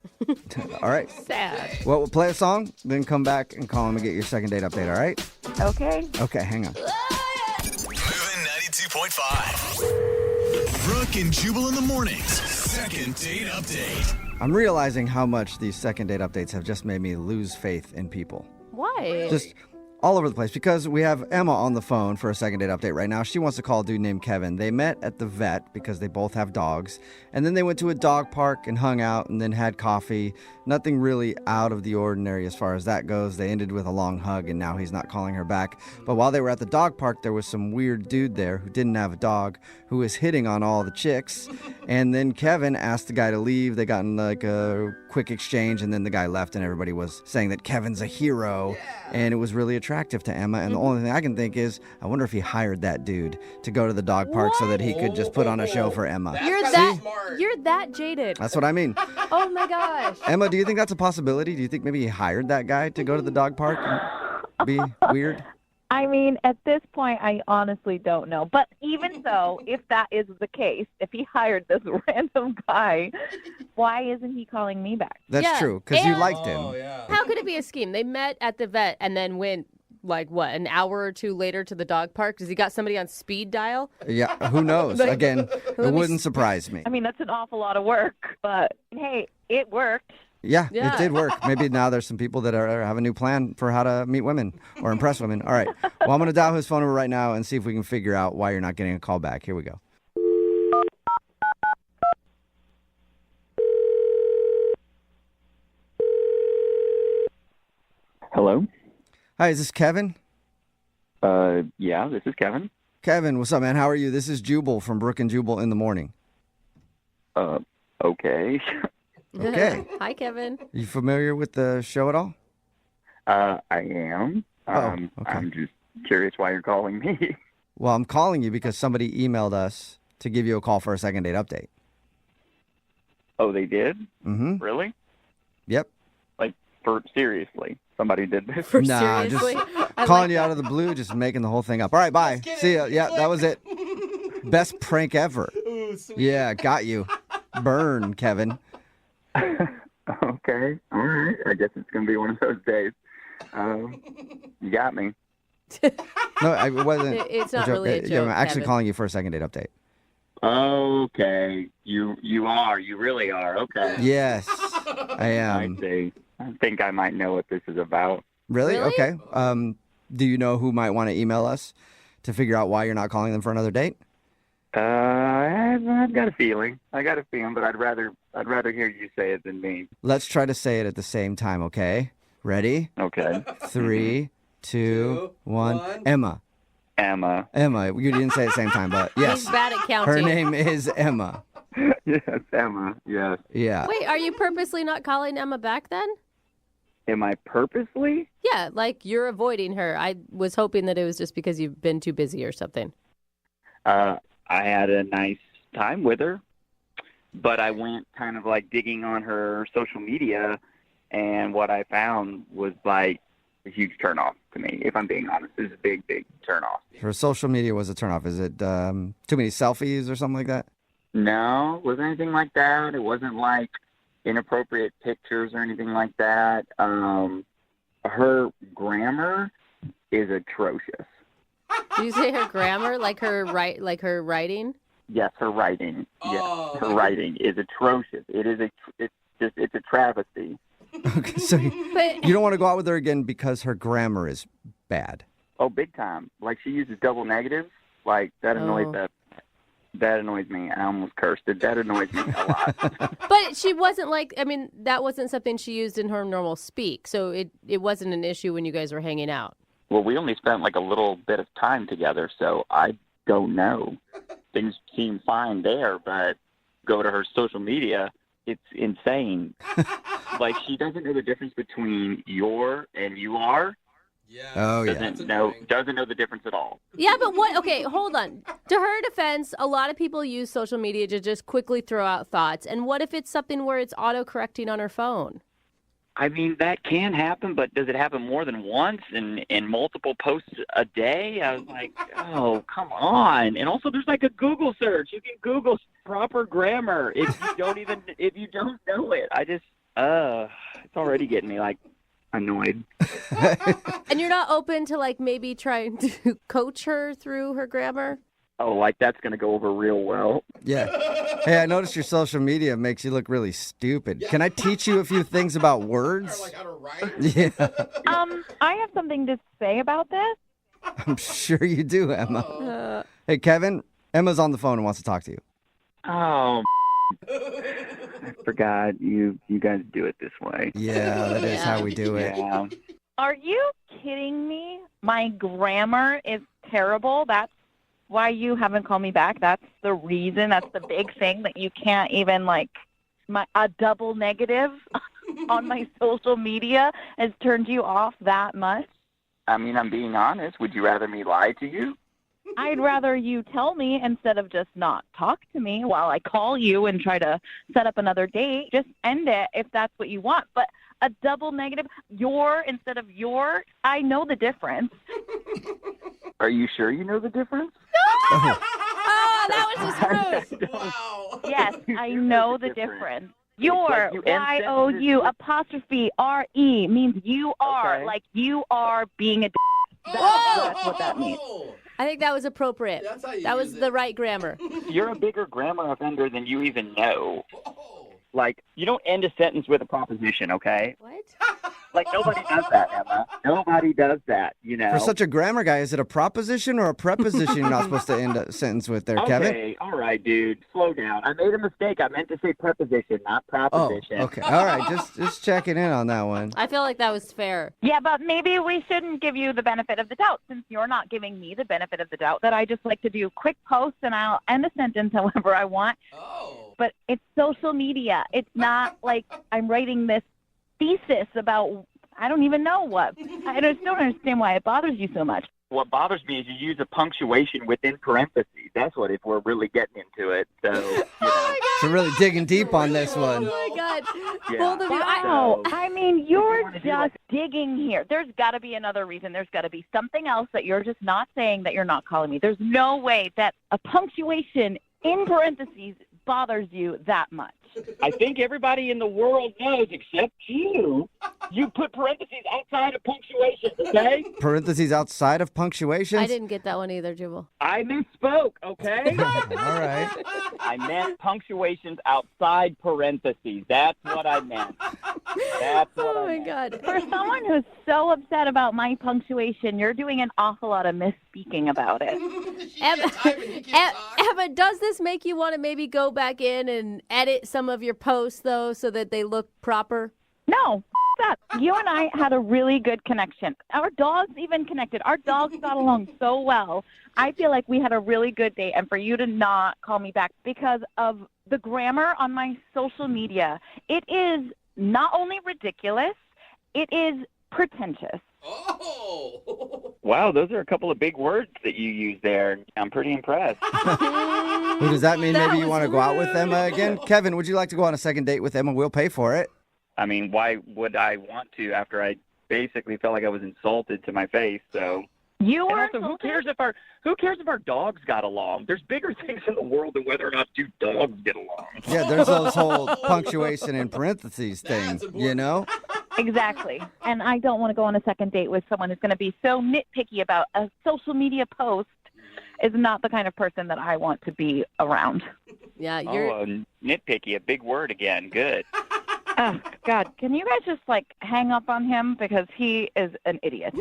All right. Sad. Well, we'll play a song, then come back and call him and get your second date update, all right? Okay. Okay, hang on. Moving 92.5. Brooke and Jubal in the mornings. Second date update. I'm realizing how much these second date updates have just made me lose faith in people. Why? Just all over the place because we have Emma on the phone for a second date update right now. She wants to call a dude named Kevin. They met at the vet because they both have dogs. And then they went to a dog park and hung out and then had coffee. Nothing really out of the ordinary as far as that goes. They ended with a long hug and now he's not calling her back. But while they were at the dog park, there was some weird dude there who didn't have a dog who was hitting on all the chicks. And then Kevin asked the guy to leave. They got in like a quick exchange and then the guy left and everybody was saying that Kevin's a hero. And it was really attractive to Emma. And the only thing I can think is, I wonder if he hired that dude to go to the dog park so that he could just put on a show for Emma. You're that jaded. That's what I mean. Oh my gosh. Emma, do you think that's a possibility? Do you think maybe he hired that guy to go to the dog park and be weird? I mean, at this point, I honestly don't know. But even so, if that is the case, if he hired this random guy, why isn't he calling me back? That's true, because you liked him. How could it be a scheme? They met at the vet and then went, like, what, an hour or two later to the dog park? Does he got somebody on speed dial? Yeah, who knows? Again, it wouldn't surprise me. I mean, that's an awful lot of work, but hey, it worked. Yeah, it did work. Maybe now there's some people that have a new plan for how to meet women or impress women. All right. Well, I'm going to dial his phone number right now and see if we can figure out why you're not getting a call back. Here we go. Hello? Hi, is this Kevin? Yeah, this is Kevin. Kevin, what's up, man? How are you? This is Jubal from Brooke and Jubal in the morning. Okay. Okay. Hi, Kevin. You familiar with the show at all? I am. Okay. I'm just curious why you're calling me. Well, I'm calling you because somebody emailed us to give you a call for a second date update. Oh, they did? Mm-hmm. Really? Yep. Like, seriously, somebody did this? Nah, just calling you out of the blue, just making the whole thing up. All right, bye. See ya. Yeah, that was it. Best prank ever. Ooh, sweet. Yeah, got you. Burn, Kevin. Okay. All right. I guess it's going to be one of those days. You got me. No, it wasn't. It's not really a joke, I'm actually Kevin. calling you for a second date update. Okay. You are. You really are. Okay. Yes, I am. I see. I think I might know what this is about. Really? Okay. Do you know who might want to email us to figure out why you're not calling them for another date? I've got a feeling. But I'd rather hear you say it than me. Let's try to say it at the same time, okay? Ready? Okay. 3, 2, 1. Emma. Emma. You didn't say it at the same time, but yes. He's bad at counting. Her name is Emma. Yes, Emma. Yes. Yeah. Wait, are you purposely not calling Emma back then? Am I purposely? Yeah, like you're avoiding her. I was hoping that it was just because you've been too busy or something. I had a nice time with her, but I went kind of like digging on her social media, and what I found was like a huge turnoff to me, if I'm being honest. It was a big, big turnoff. Her social media was a turnoff. Is it too many selfies or something like that? No, it wasn't anything like that. It wasn't like inappropriate pictures or anything like that. Her grammar is atrocious. Did you say her grammar, like her writing? Yes, her writing. Yes, her writing is atrocious. It's a travesty. Okay, so you don't want to go out with her again because her grammar is bad. Oh, big time. Like she uses double negatives. Like that annoys that annoys me. I almost cursed it. That annoys me a lot. But she wasn't that wasn't something she used in her normal speak. So it wasn't an issue when you guys were hanging out. Well, we only spent like a little bit of time together, so I don't know. Things seem fine there, but go to her social media, it's insane. Like, she doesn't know the difference between your and you are. Yeah. Oh, yeah. Doesn't know the difference at all. Yeah, but what? Okay, hold on. To her defense, a lot of people use social media to just quickly throw out thoughts. And what if it's something where it's auto-correcting on her phone? I mean, that can happen, but does it happen more than once and multiple posts a day? I was like, oh, come on. And also, there's like a Google search. You can Google proper grammar if you don't know it. I just, it's already getting me like annoyed. And you're not open to like maybe trying to coach her through her grammar? Oh, like that's going to go over real well. Yeah. Hey, I noticed your social media makes you look really stupid. Can I teach you a few things about words? Or like how to right? Yeah. I have something to say about this. I'm sure you do, Emma. Hey, Kevin, Emma's on the phone and wants to talk to you. Oh, I forgot you guys do it this way. Yeah, that is how we do it. Yeah. Are you kidding me? My grammar is terrible. That's why you haven't called me back. That's the reason. That's the big thing that you can't even a double negative on my social media has turned you off that much. I mean, I'm being honest. Would you rather me lie to you? I'd rather you tell me instead of just not talk to me while I call you and try to set up another date. Just end it if that's what you want. But a double negative, your instead of your, I know the difference. Are you sure you know the difference? Oh, that was just rude. Wow. Yes, I know the difference. Your, Like you end Y-O-U, apostrophe R-E means you are, like you are being a That's what that means. I think that was appropriate. That's how you that was use the it. right grammar. You're a bigger grammar offender than you even know. Like, you don't end a sentence with a proposition, okay? What? Like, nobody does that, Emma. Nobody does that, you know? For such a grammar guy, is it a proposition or a preposition you're not supposed to end a sentence with there, Kevin? Okay, all right, dude. Slow down. I made a mistake. I meant to say preposition, not proposition. Oh, okay. All right, just checking in on that one. I feel like that was fair. Yeah, but maybe we shouldn't give you the benefit of the doubt since you're not giving me the benefit of the doubt that I just like to do quick posts and I'll end a sentence however I want. Oh. But it's social media. It's not like I'm writing this thesis about I don't even know what. I just don't understand why it bothers you so much. What bothers me is you use a punctuation within parentheses. That's what if we're really getting into it. So, you know. So really digging deep on this one. Oh, my God. Yeah. Both of you. Wow. I mean, you're just digging here. There's got to be another reason. There's got to be something else that you're just not saying that you're not calling me. There's no way that a punctuation in parentheses bothers you that much. I think everybody in the world knows, except you. You put parentheses outside of punctuation, okay? Parentheses outside of punctuations? I didn't get that one either, Jubal. I misspoke, okay? All right. I meant punctuations outside parentheses. That's what I meant. That's what Oh, I my meant. God. For someone who's so upset about my punctuation, you're doing an awful lot of misspeaking about it. Emma, does this make you want to maybe go back in and edit some of your posts, though, so that they look proper? No, that. You and I had a really good connection. Our dogs even connected. Our dogs got along so well. I feel like we had a really good date, and for you to not call me back because of the grammar on my social media, it is not only ridiculous, it is pretentious. Oh. Wow, those are a couple of big words that you use there. I'm pretty impressed. Well, does that mean maybe you want to go out with Emma again? Kevin, would you like to go on a second date with Emma? We'll pay for it. I mean, why would I want to after I basically felt like I was insulted to my face? So You and were also, who cares if our dogs got along? There's bigger things in the world than whether or not two dogs get along. Yeah, there's those whole punctuation in parentheses thing, you know? Exactly. And I don't want to go on a second date with someone who's going to be so nitpicky about a social media post is not the kind of person that I want to be around. Yeah, you're... Nitpicky, a big word again. Good. Oh, God. Can you guys just, hang up on him? Because he is an idiot.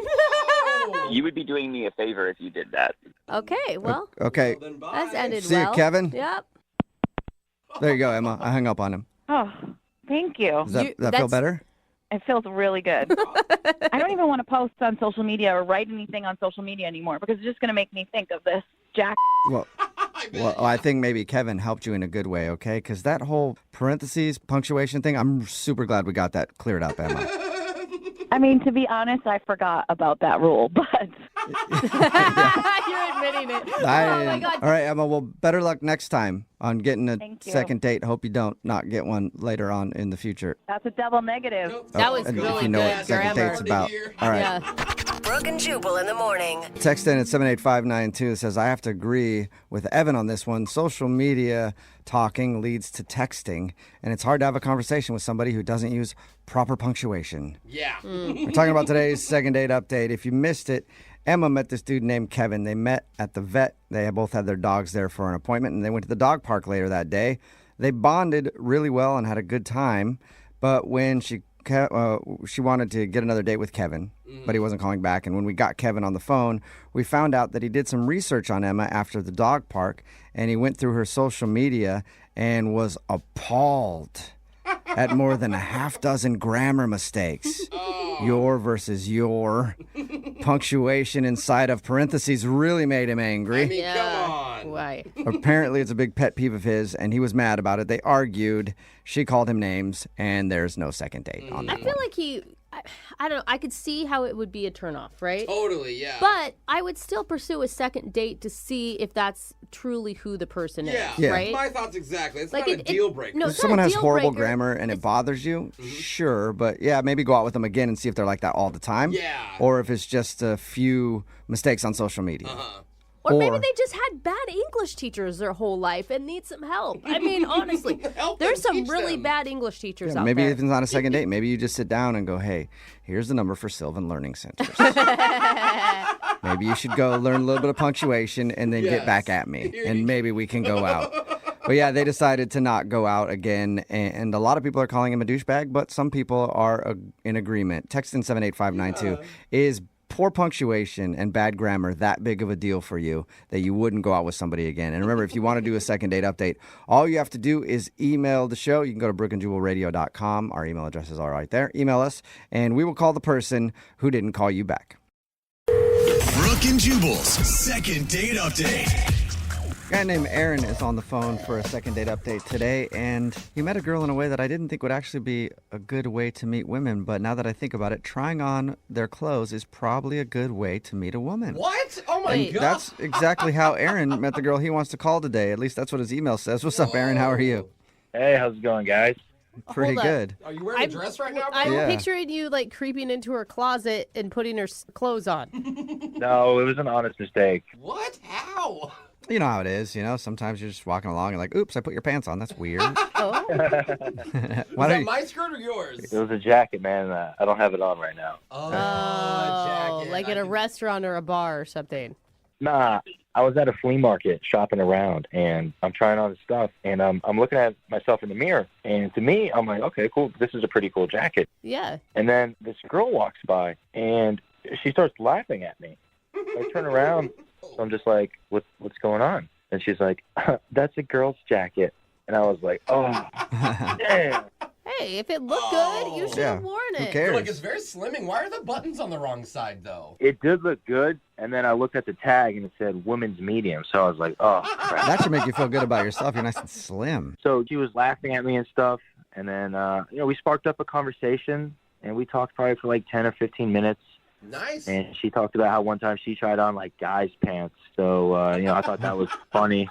You would be doing me a favor if you did that. Okay, well. Okay. That's ended See well. you, Kevin. Yep. There you go, Emma. I hung up on him. Oh, thank you. Does that feel better? It feels really good. I don't even want to post on social media or write anything on social media anymore because it's just going to make me think of this Jack. Well, I think maybe Kevin helped you in a good way, okay? Because that whole parentheses, punctuation thing, I'm super glad we got that cleared up, Emma. I mean, to be honest, I forgot about that rule, but... You're admitting it. Oh, my God. All right, Emma, well, better luck next time on getting a Thank you. second date. Hope you don't not get one later on in the future. That's a double negative. That was and really if you know good what second grammar. date's about. All right. Yeah. Brooke and Jubal in the morning. Text in at 78592 that says, I have to agree with Evan on this one. Social media talking leads to texting, and it's hard to have a conversation with somebody who doesn't use proper punctuation. Yeah. We're talking about today's second date update. If you missed it, Emma met this dude named Kevin. They met at the vet. They both had their dogs there for an appointment, and they went to the dog park later that day. They bonded really well and had a good time, but when she she wanted to get another date with Kevin, but he wasn't calling back. And when we got Kevin on the phone, we found out that he did some research on Emma after the dog park, and he went through her social media and was appalled at more than a half dozen grammar mistakes. Your versus your. Punctuation inside of parentheses really made him angry. I mean, come on. Why? Apparently, it's a big pet peeve of his, and he was mad about it. They argued. She called him names, and there's no second date on that I feel like I don't know. I could see how it would be a turnoff, right? Totally, yeah. But I would still pursue a second date to see if that's truly who the person is, right? My thoughts exactly. It's Like not a deal breaker. No, If it's someone not a has deal horrible breaker. grammar and it bothers you, sure. But yeah, maybe go out with them again and see if they're like that all the time. Yeah. Or if it's just a few mistakes on social media. Or maybe they just had bad English teachers their whole life and need some help. I mean, honestly, there's some really bad English teachers out Maybe there. if it's not a second date, maybe you just sit down and go, hey, here's the number for Sylvan Learning Centers. Maybe you should go learn a little bit of punctuation and then get back at me. And maybe we can go out. But yeah, they decided to not go out again. And a lot of people are calling him a douchebag, but some people are in agreement. Text in 78592. Is poor punctuation and bad grammar that big of a deal for you that you wouldn't go out with somebody again? And remember, if you want to do a second date update, all you have to do is email the show. You can go to brookeandjubalradio.com. Our email addresses are right there. Email us, and we will call the person who didn't call you back. Brooke and Jubal's second date update. A guy named Aaron is on the phone for a second date update today, and he met a girl in a way that I didn't think would actually be a good way to meet women, but now that I think about it, trying on their clothes is probably a good way to meet a woman. What? Oh my And God. that's exactly how Aaron met the girl he wants to call today. At least that's what his email says. What's up, Aaron? How are you? Hey, how's it going, guys? Pretty Hold up. good. Are you wearing a dress right now, bro? I'm Yeah. picturing you like creeping into her closet and putting her clothes on. No, it was an honest mistake. What? How? You know how it is, sometimes you're just walking along and like, oops, I put your pants on. That's weird. Oh. Why Is don't that you- my skirt or yours? It was a jacket, man. I don't have it on right now. Oh, Oh, like at a restaurant or a bar or something. Nah, I was at a flea market shopping around, and I'm trying on stuff, and I'm looking at myself in the mirror, and to me, I'm like, okay, cool, this is a pretty cool jacket. Yeah. And then this girl walks by, and she starts laughing at me. I turn around, so I'm just like, what's going on? And she's like, that's a girl's jacket. And I was like, oh, damn. Hey, if it looked good, you should have worn it. You're like, it's very slimming. Why are the buttons on the wrong side, though? It did look good, and then I looked at the tag, and it said women's medium, so I was like, oh, crap. That should make you feel good about yourself. You're nice and slim. So she was laughing at me and stuff, and then, we sparked up a conversation, and we talked probably for like 10 or 15 minutes. Nice. And she talked about how one time she tried on, like, guys' pants, so, I thought that was funny.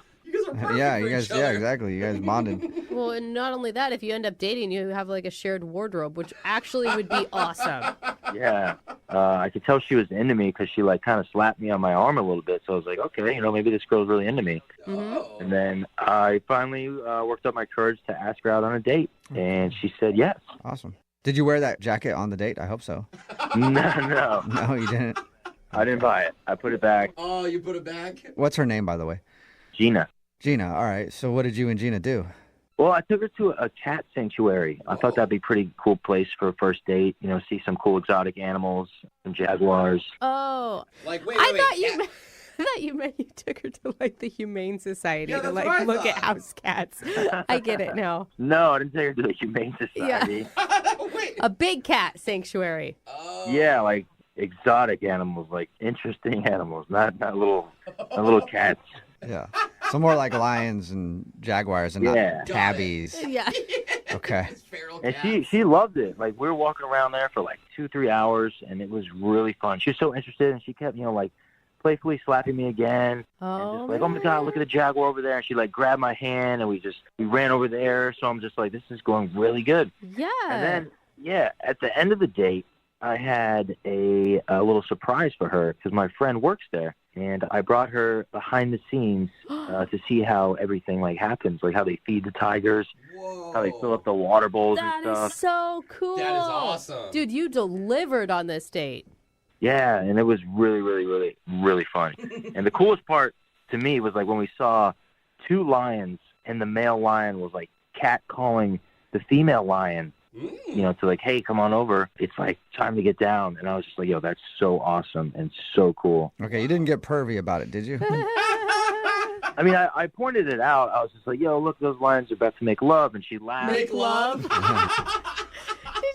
Yeah, you guys, exactly. You guys bonded. Well, and not only that, if you end up dating, you have like a shared wardrobe, which actually would be awesome. Yeah. I could tell she was into me because she, like, kind of slapped me on my arm a little bit. So I was like, okay, maybe this girl's really into me. Mm-hmm. And then I finally worked up my courage to ask her out on a date. And she said yes. Awesome. Did you wear that jacket on the date? I hope so. No. No, you didn't. I didn't buy it. I put it back. Oh, you put it back? What's her name, by the way? Gina. Gina. All right. So what did you and Gina do? Well, I took her to a cat sanctuary. I thought that'd be a pretty cool place for a first date. See some cool exotic animals, some jaguars. Oh. Like, wait, I thought you meant you took her to like the Humane Society to that's like what I look at thought. house cats. I get it now. No, I didn't take her to the Humane Society. A big cat sanctuary. Yeah, like exotic animals, like interesting animals, not little cats. Yeah. So more like lions and jaguars and Yeah. not tabbies. Yeah. Okay. And she loved it. Like, we were walking around there for like 2-3 hours, and it was really fun. She was so interested, and she kept, like, playfully slapping me again. And just like, oh my God, look at the jaguar over there. And she, like, grabbed my hand, and we ran over there. So I'm just like, this is going really good. Yeah. And then, at the end of the date, I had a little surprise for her because my friend works there. And I brought her behind the scenes to see how everything, like, happens, like how they feed the tigers, how they fill up the water bowls and That stuff. is so cool. That is awesome. Dude, you delivered on this date. Yeah, and it was really, really, really, really fun. And the coolest part to me was, like, when we saw 2 lions, and the male lion was, like, catcalling the female lion. you know, to like, hey, come on over. It's like time to get down. And I was just like, yo, that's so awesome and so cool. Okay, you didn't get pervy about it, did you? I mean, I pointed it out. I was just like, yo, look, those lions are about to make love. And she laughed. Make love? Did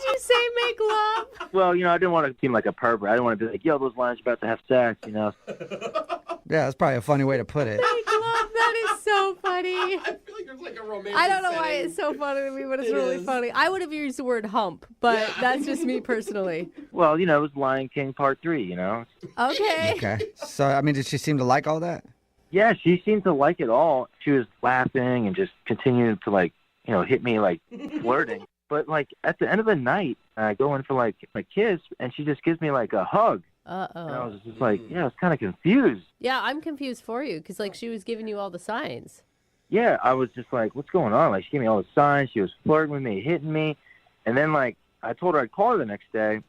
you say make love? Well, you know, I didn't want to seem like a pervert. I didn't want to be like, yo, those lions are about to have sex, you know. Yeah, that's probably a funny way to put it. Make love? That is so funny. I feel like there's like a romantic I don't know why setting. it's so funny to me, but it's It really is. funny. I would have used the word hump, but that's just me personally. Well, you know, it was Lion King Part 3, you know. Okay. Okay. So, I mean, did she seem to like all that? Yeah, she seemed to like it all. She was laughing and just continuing to, like, you know, hit me, like, flirting. But, like, at the end of the night, I go in for, like, my kiss, and she just gives me, like, a hug. Uh-oh. And I was just like, yeah, I was kind of confused. Yeah, I'm confused for you because, like, she was giving you all the signs. Yeah, I was just like, what's going on? Like, she gave me all the signs. She was flirting with me, hitting me. And then, like, I told her I'd call her the next day.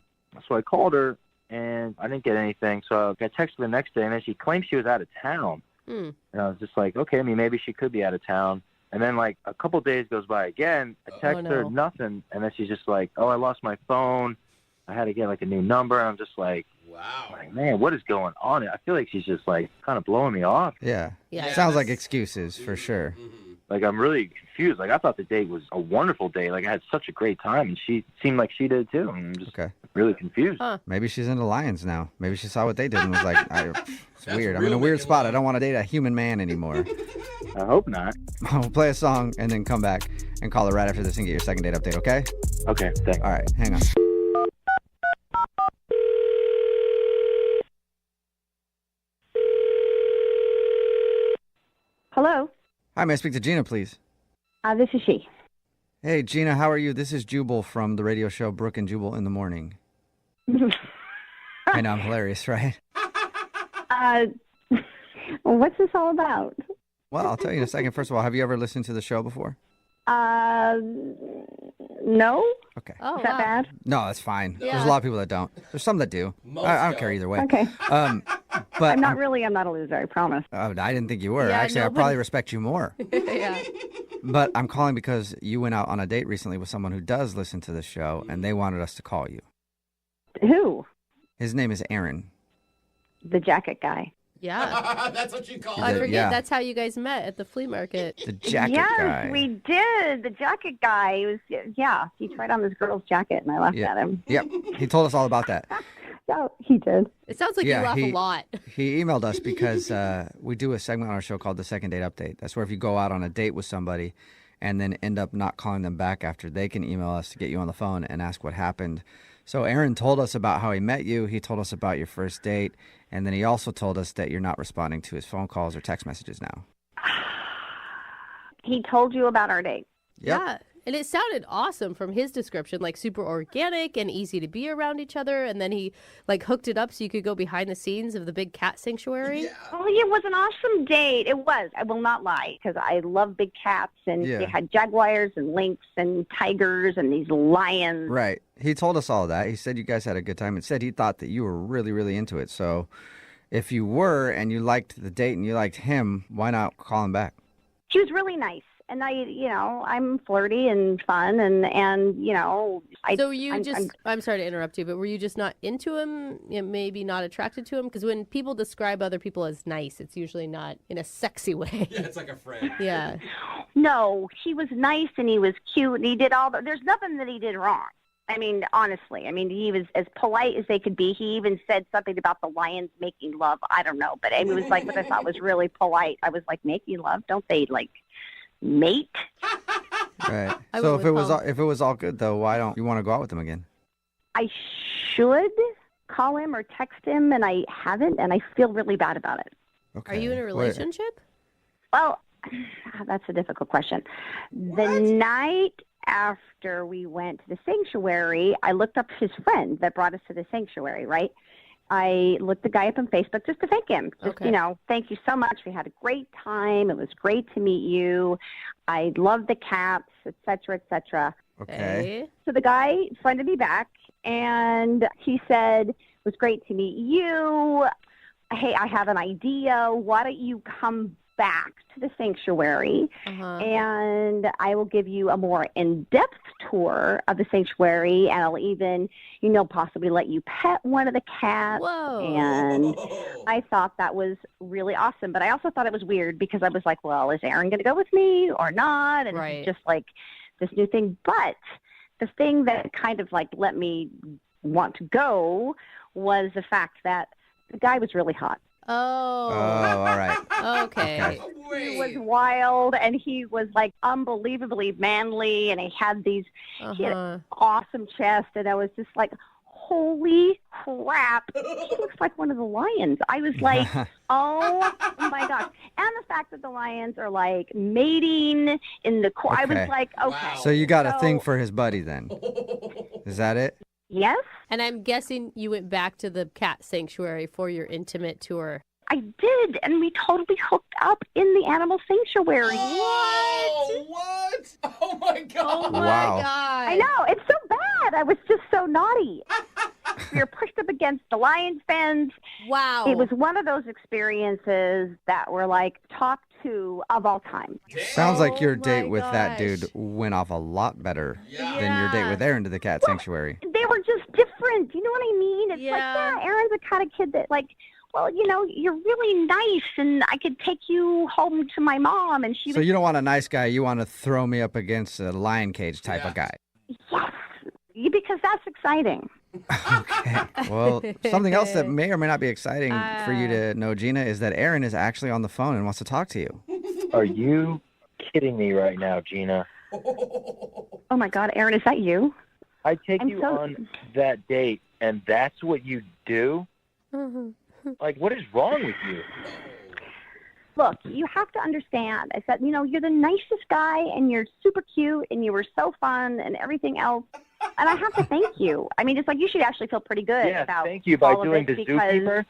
So I called her, and I didn't get anything. So I texted her the next day, and then she claimed she was out of town. And I was just like, okay, I mean, maybe she could be out of town. And then, like, a couple days goes by again. I text her, nothing. And then she's just like, oh, I lost my phone. I had to get, like, a new number. And I'm just like, wow. Like, man, what is going on? I feel like she's just, like, kind of blowing me off. Yeah. Yeah. Sounds like excuses, for sure. Like, I'm really confused. Like, I thought the date was a wonderful day. Like, I had such a great time, and she seemed like she did, too. And I'm just really confused. Maybe she's into lions now. Maybe she saw what they did and was like, it's weird. I'm in a weird spot. I don't want to date a human man anymore. I hope not. We'll play a song and then come back and call her right after this and get your second date update, okay? Okay, thanks. All right, hang on. Hello. Hi, may I speak to Gina, please? This is she. Hey, Gina, how are you? This is Jubal from the radio show Brooke and Jubal in the Morning. I know, I'm hilarious, right? What's this all about? Well, I'll tell you in a second. First of all, have you ever listened to the show before? No. Okay. Oh, is that bad? No, that's fine. Yeah. There's a lot of people that don't. There's some that do. I don't care either way. Okay. But I'm not a loser, I promise. I didn't think you were. Yeah, Actually, I probably respect you more. Yeah. But I'm calling because you went out on a date recently with someone who does listen to the show, and they wanted us to call you. Who? His name is Aaron. The jacket guy. Yeah. That's what you call I it. forget. Yeah. That's how you guys met at the flea market. The jacket yes, guy. we did. The jacket guy. He was, he tried on this girl's jacket, and I laughed at him. Yep. He told us all about that. Yeah, he did. It sounds like you laugh a lot. He emailed us because we do a segment on our show called the Second Date Update. That's where if you go out on a date with somebody and then end up not calling them back after, they can email us to get you on the phone and ask what happened. So Aaron told us about how he met you. He told us about your first date. And then he also told us that you're not responding to his phone calls or text messages now. He told you about our date. Yep. Yeah. And it sounded awesome from his description, like super organic and easy to be around each other. And then he like hooked it up so you could go behind the scenes of the big cat sanctuary. Oh, yeah, it was an awesome date. It was. I will not lie, because I love big cats, and they had jaguars and lynx and tigers and these lions. Right. He told us all that. He said you guys had a good time and said he thought that you were really, really into it. So if you were and you liked the date and you liked him, why not call him back? She was really nice. And I'm flirty and fun, and So were you I'm sorry to interrupt you, but were you just not into him, maybe not attracted to him? Because when people describe other people as nice, it's usually not in a sexy way. Yeah, it's like a friend. Yeah. No, he was nice and he was cute and he did there's nothing that he did wrong. I mean, honestly, he was as polite as they could be. He even said something about the lions making love. I don't know, but it was like what I thought was really polite. I was like, making love? Don't they mate? Right. So if it was all good though, why don't you want to go out with him again? I should call him or text him, and I haven't, and I feel really bad about it. Okay. Are you in a relationship? Well, that's a difficult question. The night after we went to the sanctuary, I looked up his friend that brought us to the sanctuary, right? I looked the guy up on Facebook just to thank him. Just, thank you so much. We had a great time. It was great to meet you. I love the cats, et cetera, et cetera. Okay. So the guy friended me back, and he said, it was great to meet you. Hey, I have an idea. Why don't you come back to the sanctuary, and I will give you a more in-depth tour of the sanctuary, and I'll even, possibly let you pet one of the cats. Whoa. And I thought that was really awesome. But I also thought it was weird because I was like, well, is Aaron going to go with me or not? And it's just like this new thing. But the thing that kind of like let me want to go was the fact that the guy was really hot. Oh, all right. Okay. He was wild, and he was like unbelievably manly, and he had he had an awesome chest, and I was just like, holy crap, he looks like one of the lions. I was like, oh my gosh. And the fact that the lions are like mating in the I was like, okay. So you got a thing for his buddy then? Is that it? Yes. And I'm guessing you went back to the cat sanctuary for your intimate tour. I did, and we totally hooked up in the animal sanctuary. What? Oh my God. Oh my Wow. God. I know, it's so bad. I was just so naughty. We were pushed up against the lion's fence. Wow. It was one of those experiences that were like top 2 of all time. Sounds like your date with that dude went off a lot better than your date with Aaron to the cat sanctuary. They were just different. You know what I mean? It's like, Aaron's the kind of kid that like, well, you're really nice, and I could take you home to my mom, and she. So you don't want a nice guy. You want to throw me up against a lion cage type of guy. Yes, because that's exciting. Okay. Well, something else that may or may not be exciting for you to know, Gina, is that Aaron is actually on the phone and wants to talk to you. Are you kidding me right now, Gina? Oh my God, Aaron, is that you? I take you on that date, and that's what you do? Like, what is wrong with you? Look, you have to understand. I said, you're the nicest guy, and you're super cute, and you were so fun, and everything else. And I have to thank you. I mean, it's like you should actually feel pretty good about thank you by all doing of the it because zookeeper.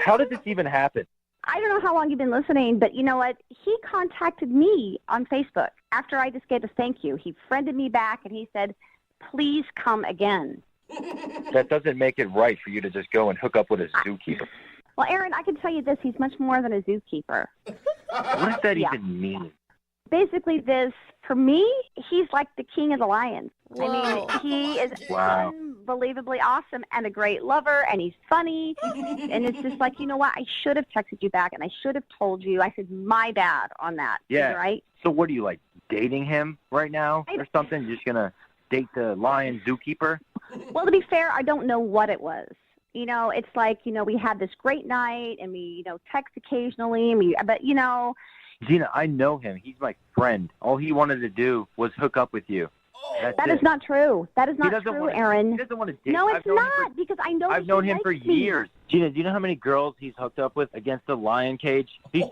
How did this even happen? I don't know how long you've been listening, but you know what? He contacted me on Facebook after I just gave a thank you. He friended me back, and he said, please come again. That doesn't make it right for you to just go and hook up with a zookeeper. Well, Aaron, I can tell you this. He's much more than a zookeeper. What does that even mean? Basically, for me, he's like the king of the lions. Whoa. I mean, he is unbelievably awesome and a great lover, and he's funny. And it's just like, you know what? I should have texted you back, and I should have told you. I said, my bad on that. Yeah. Right? So what are you, like, dating him right now or something? You're just going to date the lion zookeeper? Well, to be fair, I don't know what it was. It's like, we had this great night, and we, text occasionally, but Gina, I know him. He's my friend. All he wanted to do was hook up with you. That is not true. That is not true, Aaron. He doesn't want to date. No, it's not, because I know I've known him for years. Gina, do you know how many girls he's hooked up with against the lion cage? He's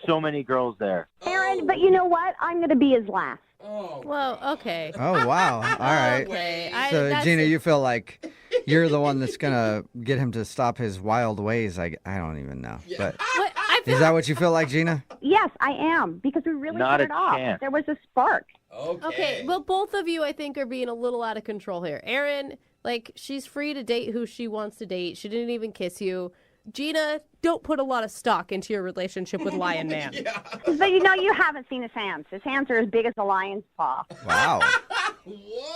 so many girls there. Aaron, but you know what? I'm going to be his last. Well, okay. Oh, wow. All right. Okay. So, Gina, you feel like you're the one that's going to get him to stop his wild ways. I don't even know. But is that what you feel like, Gina? Yes, I am, because we really Not hit it a off. chance. There was a spark. Okay, well, both of you, I think, are being a little out of control here. Aaron, she's free to date who she wants to date. She didn't even kiss you. Gina, don't put a lot of stock into your relationship with Lion Man. But you haven't seen his hands. His hands are as big as a lion's paw. Wow.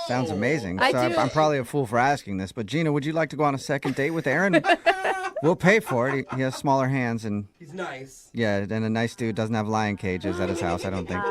Sounds amazing. So I'm probably a fool for asking this, but Gina, would you like to go on a second date with Aaron? We'll pay for it. He has smaller hands, and he's nice. Yeah, and a nice dude doesn't have lion cages at his house, I don't think.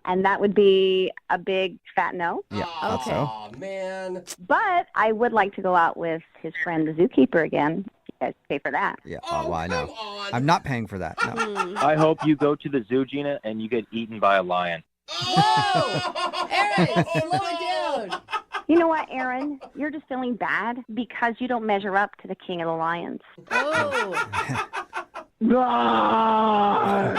And that would be a big fat no. Yeah, thought so. Oh, man. But I would like to go out with his friend, the zookeeper, again. You guys pay for that. Yeah, well, I know. I'm not paying for that. No. I hope you go to the zoo, Gina, and you get eaten by a lion. Whoa! Aaron, slow it down. You know what, Aaron? You're just feeling bad because you don't measure up to the king of the lions. Oh. Wow.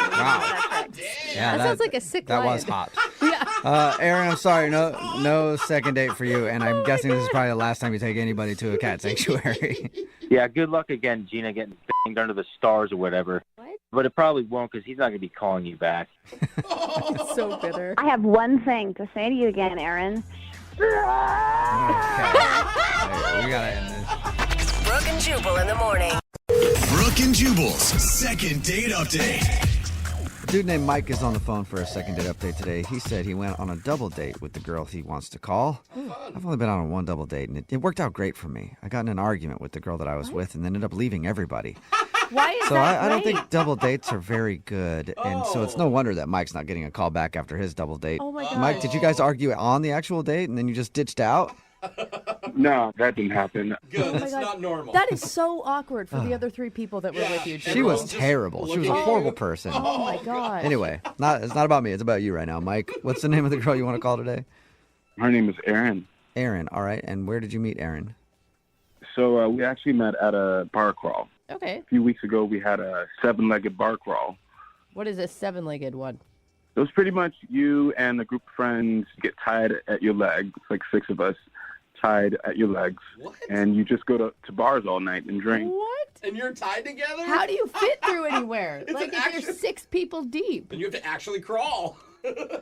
Yeah, that sounds like a sick That lion. was hot. Yeah. Aaron, I'm sorry, no second date for you, and I'm guessing this is probably the last time you take anybody to a cat sanctuary. Yeah, good luck again, Gina, getting banged under the stars or whatever. What? But it probably won't, because he's not going to be calling you back. So bitter. I have one thing to say to you again, Aaron. Okay. We gotta end this. Brooke and Jubal in the morning. Brooke and Jubal's second date update. A dude named Mike is on the phone for a second date update today. He said he went on a double date with the girl he wants to call. I've only been on one double date, and it worked out great for me. I got in an argument with the girl that I was with and ended up leaving everybody. Why is So that I don't great? think double dates are very good, and so it's no wonder that Mike's not getting a call back after his double date. Oh my Mike, gosh. did you guys argue on the actual date, and then you just ditched out? No, that didn't happen. Good. Oh my That's God. not normal. That is so awkward for the other three people that were with you. She was just terrible. She was a looking at horrible you. person. Oh my God. Anyway, it's not about me. It's about you right now, Mike. What's the name of the girl you want to call today? Her name is Erin. Erin. All right. And where did you meet Erin? So we actually met at a bar crawl. Okay. A few weeks ago, we had a 7-legged bar crawl. What is a 7-legged one? It was pretty much you and a group of friends get tied at your legs. It's like 6 of us tied at your legs. What? And you just go to bars all night and drink. What? And you're tied together? How do you fit through anywhere? It's Like an if action- you're 6 people deep. And you have to actually crawl.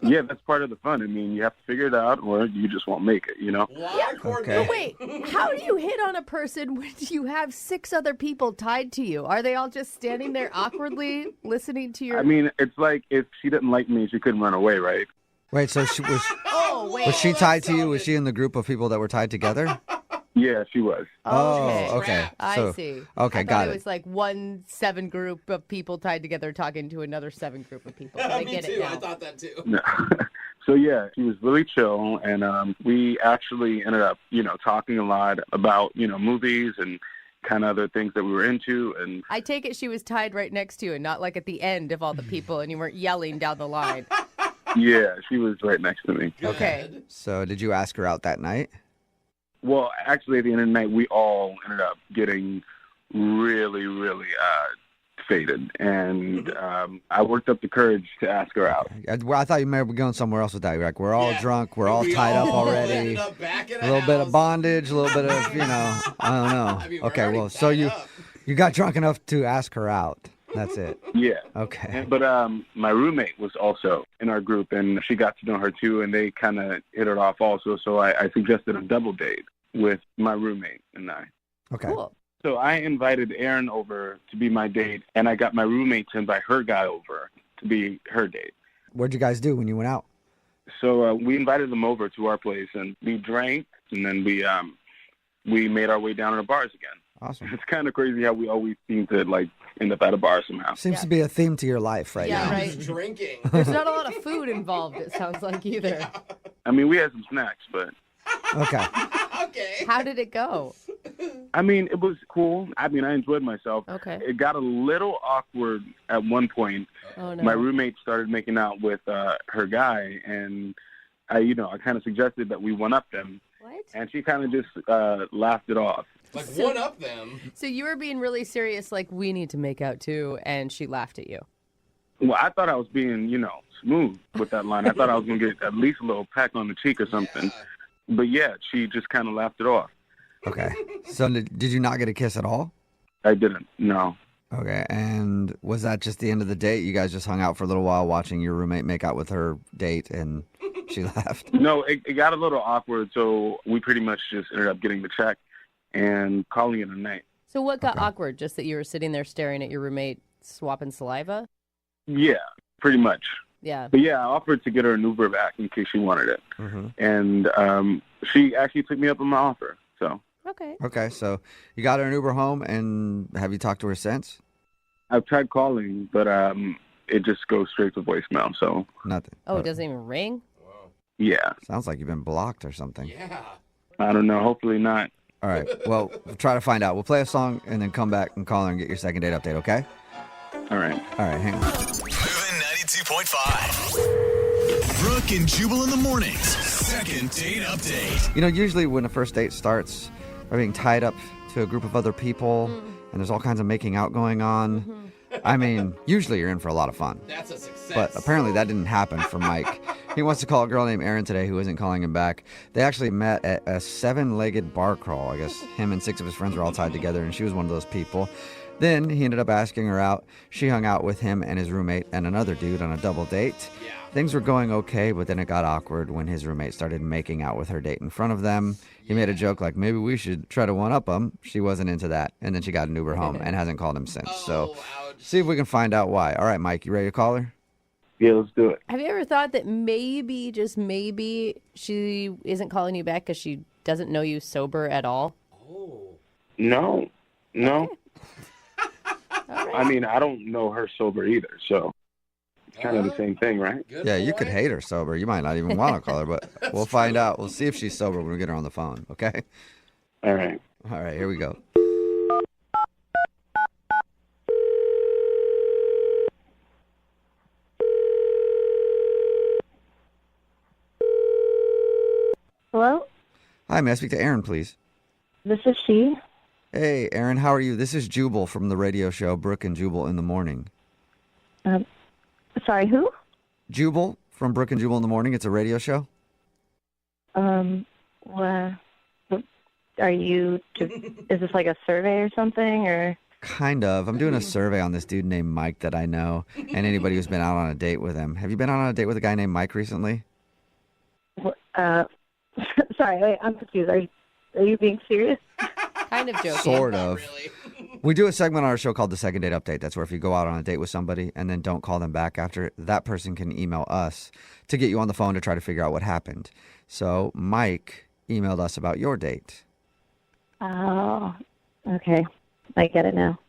Yeah, that's part of the fun. I mean, you have to figure it out or you just won't make it, you know? But wait, how do you hit on a person when you have 6 other people tied to you? Are they all just standing there awkwardly listening to your... I mean, it's like if she didn't like me, she couldn't run away, right? Wait, so she was Oh, wait. was she tied to you? Was she in the group of people that were tied together? Yeah, she was. Oh, okay. I So- see. Okay, I thought got it it. was like one 7 group of people tied together talking to another 7 group of people. I Me get too. it now. I thought that too. No. So, yeah, she was really chill. And we actually ended up, talking a lot about, movies and kind of other things that we were into. And I take it she was tied right next to you and not like at the end of all the people and you weren't yelling down the line. yeah, she was right next to me. Okay. So did you ask her out that night? Well, actually, at the end of the night, we all ended up getting really, really faded. And I worked up the courage to ask her out. I thought you may be going somewhere else with that. You're like, we're all drunk. We're all We tied up all already. ended up back in A little bit of house. bondage, a little bit of, I don't know. I mean, we're Okay, already well, so tied you up. you got drunk enough to ask her out. That's it. Yeah. Okay. But my roommate was also in our group, and she got to know her too, and they kind of hit it off also. So I suggested a double date with my roommate and I. Okay. Cool. So I invited Erin over to be my date, and I got my roommate to invite her guy over to be her date. What'd you guys do when you went out? So we invited them over to our place, and we drank, and then we made our way down to the bars again. Awesome. It's kind of crazy how we always seem to end up at a bar somehow. Seems to be a theme to your life right Yeah, now. right. Drinking. There's not a lot of food involved, it sounds like, either. I mean, we had some snacks, but Okay. Okay. How did it go? I mean, it was cool. I mean, I enjoyed myself. Okay. It got a little awkward at one point. Oh, no. My roommate started making out with her guy, and I kind of suggested that we one up them. What? And she kind of just laughed it off. Like, one up them. So you were being really serious, like, we need to make out too, and she laughed at you. Well, I thought I was being, smooth with that line. I thought I was going to get at least a little peck on the cheek or something. But, yeah, she just kind of laughed it off. Okay. So did you not get a kiss at all? I didn't, no. Okay. And was that just the end of the date? You guys just hung out for a little while watching your roommate make out with her date and she laughed? No, it got a little awkward, so we pretty much just ended up getting the check and calling it a night. So what got awkward? Just that you were sitting there staring at your roommate swapping saliva? Yeah, pretty much. Yeah. But, yeah, I offered to get her an Uber back in case she wanted it. Mm-hmm. And she actually took me up on my offer, so. Okay. Okay. So you got her an Uber home, and have you talked to her since? I've tried calling, but it just goes straight to voicemail, so. Nothing. Oh, it doesn't even ring? Yeah. Sounds like you've been blocked or something. Yeah. I don't know. Hopefully not. All right. Well, we'll try to find out. We'll play a song and then come back and call her and get your second date update, okay? All right. All right. Hang on. Moving 92.5. Brooke and Jubal in the mornings. Second date update. Usually when a first date starts, we're being tied up to a group of other people, and there's all kinds of making out going on. I mean, usually you're in for a lot of fun. That's a success. But apparently that didn't happen for Mike. He wants to call a girl named Erin today who isn't calling him back. They actually met at a 7-legged bar crawl. I guess him and 6 of his friends were all tied together, and she was one of those people. Then he ended up asking her out. She hung out with him and his roommate and another dude on a double date. Yeah. Things were going okay, but then it got awkward when his roommate started making out with her date in front of them. He made a joke like, maybe we should try to one-up him. She wasn't into that, and then she got an Uber home and hasn't called him since. So see if we can find out why. All right, Mike, you ready to call her? Yeah, let's do it. Have you ever thought that maybe, just maybe, she isn't calling you back because she doesn't know you sober at all? No. Okay. I mean, I don't know her sober either, so it's kind of the same thing, right? Yeah, you could hate her sober. You might not even want to call her, but we'll find out. We'll see if she's sober when we get her on the phone, okay? All right. All right, here we go. Hello? Hi, may I speak to Aaron, please? This is she. Hey, Aaron, how are you? This is Jubal from the radio show Brooke and Jubal in the Morning. Sorry, who? Jubal from Brooke and Jubal in the Morning. It's a radio show. What are you? Is this like a survey or something, or? Kind of. I'm doing a survey on this dude named Mike that I know, and anybody who's been out on a date with him. Have you been out on a date with a guy named Mike recently? Sorry, wait, I'm confused. Are you being serious? Kind of joking. Sort of. We do a segment on our show called the Second Date Update. That's where if you go out on a date with somebody and then don't call them back after, that person can email us to get you on the phone to try to figure out what happened. So Mike emailed us about your date. Oh, okay. I get it now.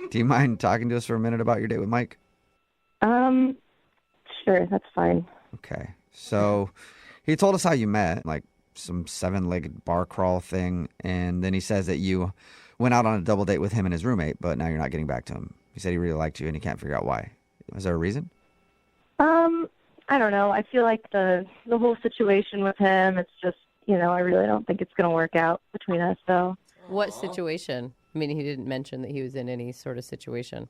Do you mind talking to us for a minute about your date with Mike? Sure, that's fine. Okay. So he told us how you met, like some 7-legged bar crawl thing, and then he says that you went out on a double date with him and his roommate, but now you're not getting back to him. He said he really liked you and he can't figure out why. Is there a reason? I don't know. I feel like the whole situation with him, it's just, I really don't think it's going to work out between us, so. What situation? I mean, he didn't mention that he was in any sort of situation.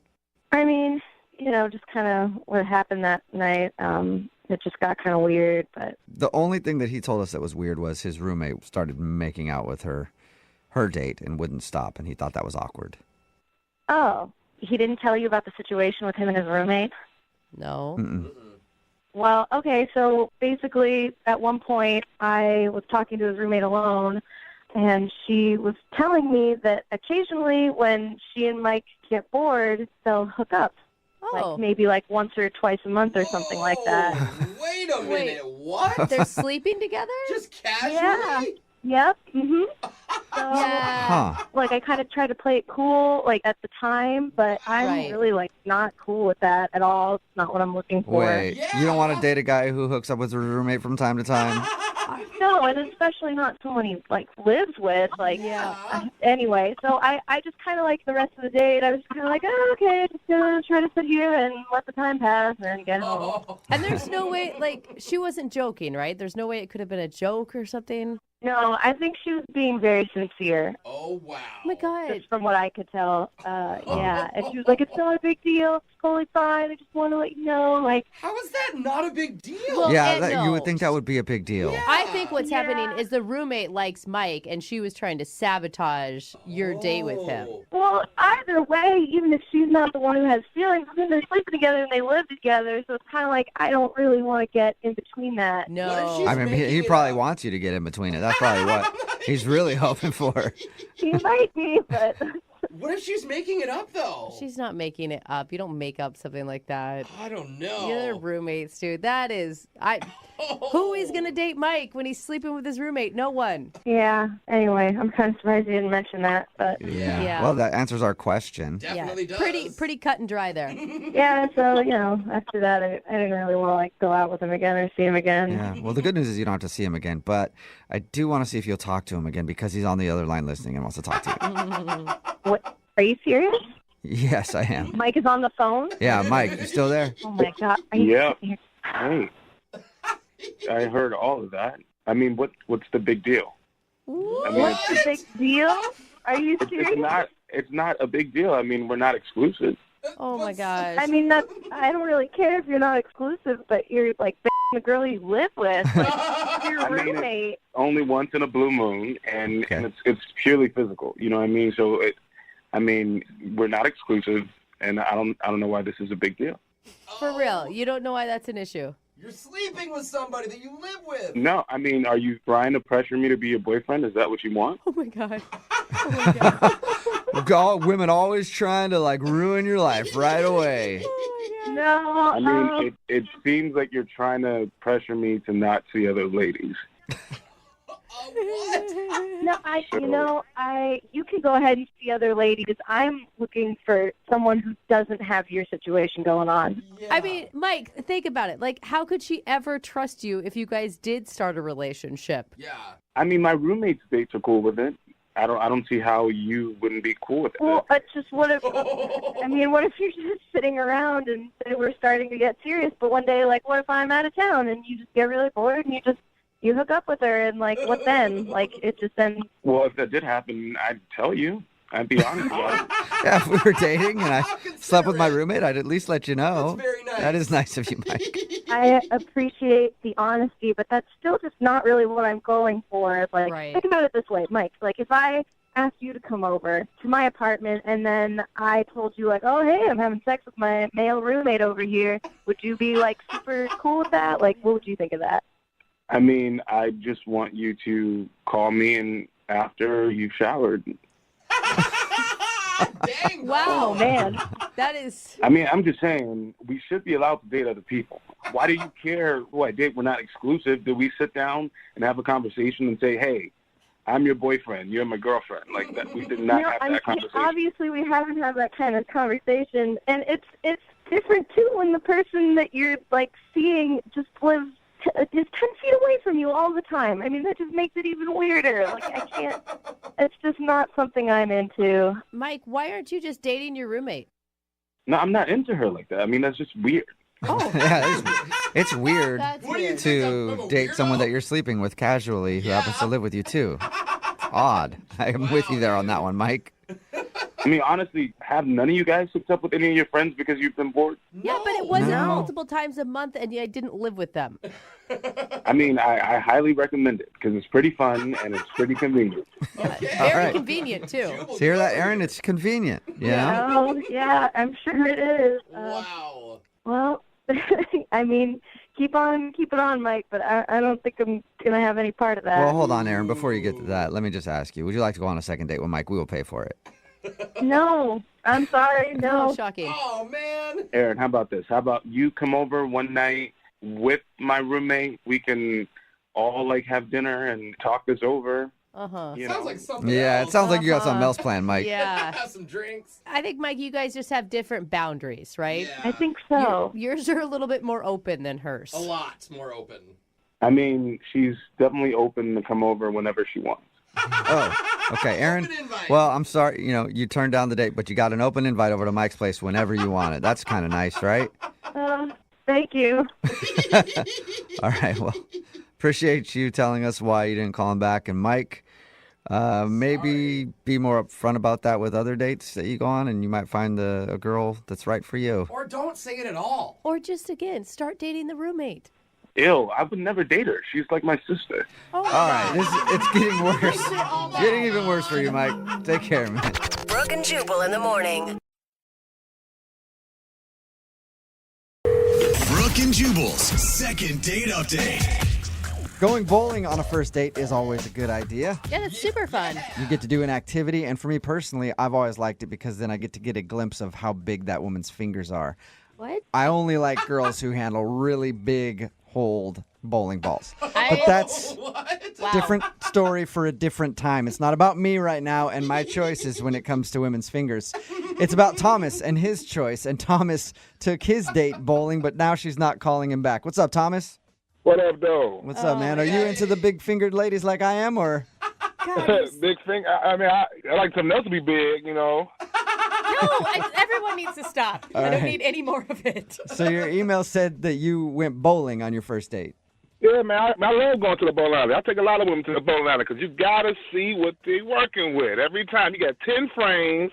I mean, just kind of what happened that night. It just got kind of weird, but. The only thing that he told us that was weird was his roommate started making out with her date and wouldn't stop, and he thought that was awkward. Oh, he didn't tell you about the situation with him and his roommate? No. Mm-mm. Well, okay, so basically at one point I was talking to his roommate alone, and she was telling me that occasionally when she and Mike get bored, they'll hook up. Oh. Like maybe like once or twice a month or something like that. Wait a minute, what? They're sleeping together? Just casually? Yeah. Yep. Mhm. So, like, I kind of tried to play it cool, like, at the time, but I'm really, like, not cool with that at all. It's not what I'm looking for. Wait, you don't want to date a guy who hooks up with a roommate from time to time? No, and especially not someone he, like, lives with. Like, anyway, so I just kind of, like, the rest of the date, I was kind of like, oh, okay, just gonna try to sit here and let the time pass and get home. And there's no way, like, she wasn't joking, right? There's no way it could have been a joke or something? No, I think she was being very sincere. Oh, wow. Oh, my God. Just from what I could tell. Yeah. And she was like, it's not a big deal. It's totally fine. I just want to let you know. Like, how is that not a big deal? Well, you would think that would be a big deal. Yeah. I think what's happening is the roommate likes Mike, and she was trying to sabotage your date with him. Well, either way, even if she's not the one who has feelings, then they're sleeping together and they live together. So it's kind of like, I don't really want to get in between that. No. I mean, he probably wants you to get in between it. That's probably what he's really hoping for. He might be, but. What if she's making it up, though? She's not making it up. You don't make up something like that. I don't know. You're roommates, dude. That is... Who is going to date Mike when he's sleeping with his roommate? No one. Yeah. Anyway, I'm kind of surprised you didn't mention that, but... Yeah. Well, that answers our question. Definitely does. Pretty cut and dry there. Yeah, so, after that, I didn't really want to, like, go out with him again or see him again. Yeah. Well, the good news is you don't have to see him again, but I do want to see if you'll talk to him again because he's on the other line listening and wants to talk to you. What? Are you serious? Yes, I am. Mike is on the phone? Yeah, Mike, you still there? Oh, my God. Are you Yeah. Hey. I heard all of that. I mean, what's the big deal? What's the big deal? Are you serious? It's not a big deal. I mean, we're not exclusive. Oh, my gosh. I mean, I don't really care if you're not exclusive, but you're, like, the girl you live with. Like, your roommate. It's only once in a blue moon, and it's purely physical. You know what I mean? So, we're not exclusive, and I don't know why this is a big deal. For real, you don't know why that's an issue. You're sleeping with somebody that you live with. No, I mean, are you trying to pressure me to be your boyfriend? Is that what you want? Oh my god. Women always trying to like ruin your life right away. No. I mean, it seems like you're trying to pressure me to not see other ladies. No, you can go ahead and see other ladies. I'm looking for someone who doesn't have your situation going on. Yeah. I mean, Mike, think about it. Like, how could she ever trust you if you guys did start a relationship? Yeah. I mean, my roommate's dates are cool with it. I don't see how you wouldn't be cool with it. Well, it's just what if you're just sitting around and we're starting to get serious, but one day, like, what if I'm out of town and you just get really bored and you hook up with her and, like, what then? Like, it just then... Well, if that did happen, I'd tell you. I'd be honest about it. Yeah, if we were dating and I slept with my roommate, I'd at least let you know. That's very nice. That is nice of you, Mike. I appreciate the honesty, but that's still just not really what I'm going for. Like, Think about it this way, Mike. Like, if I asked you to come over to my apartment and then I told you, like, oh, hey, I'm having sex with my male roommate over here, would you be, like, super cool with that? Like, what would you think of that? I mean, I just want you to call me and after you've showered. Dang, wow, man. That is... I mean, I'm just saying, we should be allowed to date other people. Why do you care who I date? We're not exclusive. Do we sit down and have a conversation and say, hey, I'm your boyfriend, you're my girlfriend? Like, that, we did not have that conversation. Obviously, we haven't had that kind of conversation. And it's different, too, when the person that you're, like, seeing just lives just 10 feet away from you all the time. I mean, that just makes it even weirder. Like, I can't, it's just not something I'm into. Mike, why aren't you just dating your roommate? No, I'm not into her like that. I mean, that's just weird. Oh. Yeah, it's weird Weird. to date someone that you're sleeping with casually who happens to live with you, too. Odd. I'm with you there on that one, Mike. I mean, honestly, have none of you guys hooked up with any of your friends because you've been bored? Yeah, but it wasn't multiple times a month, and I didn't live with them. I mean, I highly recommend it because it's pretty fun and it's pretty convenient. Very convenient, too. So hear that, Aaron? It's convenient. Yeah. Oh, yeah, I'm sure it is. Wow. Well, I mean, keep it on, Mike, but I don't think I'm going to have any part of that. Well, hold on, Aaron. Before you get to that, let me just ask you, would you like to go on a second date with Mike? We will pay for it. No, I'm sorry, no. Oh, shocking. Oh, man. Aaron, how about this? How about you come over one night with my roommate? We can all, like, have dinner and talk this over. Uh-huh. Sounds like something Yeah, else. it sounds like you got something else planned, Mike. Yeah. Have some drinks. I think, Mike, you guys just have different boundaries, right? Yeah. I think so. Yours are a little bit more open than hers. A lot more open. I mean, she's definitely open to come over whenever she wants. Oh, okay, Aaron. Well, I'm sorry, you turned down the date, but you got an open invite over to Mike's place whenever you want it. That's kind of nice, right? Thank you. All right, well, appreciate you telling us why you didn't call him back. And Mike, maybe be more upfront about that with other dates that you go on, and you might find a girl that's right for you. Or don't say it at all. Or just, again, start dating the roommate. Ew, I would never date her. She's like my sister. Oh, all right, it's getting worse. Getting even worse for you, Mike. Take care, man. Brooke and Jubal in the morning. Brooke and Jubal's second date update. Going bowling on a first date is always a good idea. Yeah, that's super fun. You get to do an activity, and for me personally, I've always liked it because then I get to get a glimpse of how big that woman's fingers are. What? I only like girls who handle really big hold bowling balls. But that's a different story for a different time. It's not about me right now and my choices when it comes to women's fingers. It's about Thomas and his choice. And Thomas took his date bowling, but now she's not calling him back. What's up, Thomas? What up, though? What's up, man? Are you into the big-fingered ladies like I am, or? Big finger? I mean, I like something else to be big, No, everyone needs to stop. All I don't right. need any more of it. So your email said that you went bowling on your first date. Yeah, man, I love going to the bowling alley. I take a lot of women to the bowling alley because you got to see what they're working with. Every time you got 10 frames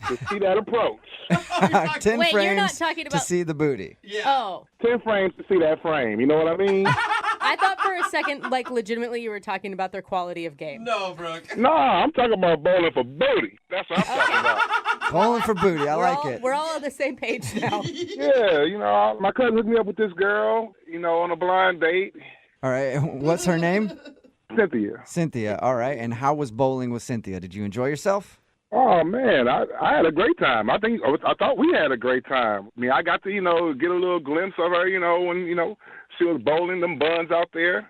to see that approach. 10 Wait, frames you're not talking to about... see the booty. Yeah. Oh. 10 frames to see that frame. You know what I mean? I I thought for a second, like, legitimately you were talking about their quality of game. No, Brooke. No, I'm talking about bowling for booty. That's what I'm talking about. Bowling for booty. I like it. We're all on the same page now. Yeah, my cousin hooked me up with this girl, on a blind date. All right. What's her name? Cynthia. Cynthia. All right. And how was bowling with Cynthia? Did you enjoy yourself? Oh man, I had a great time. I thought we had a great time. I mean, I got to get a little glimpse of her, when she was bowling them buns out there,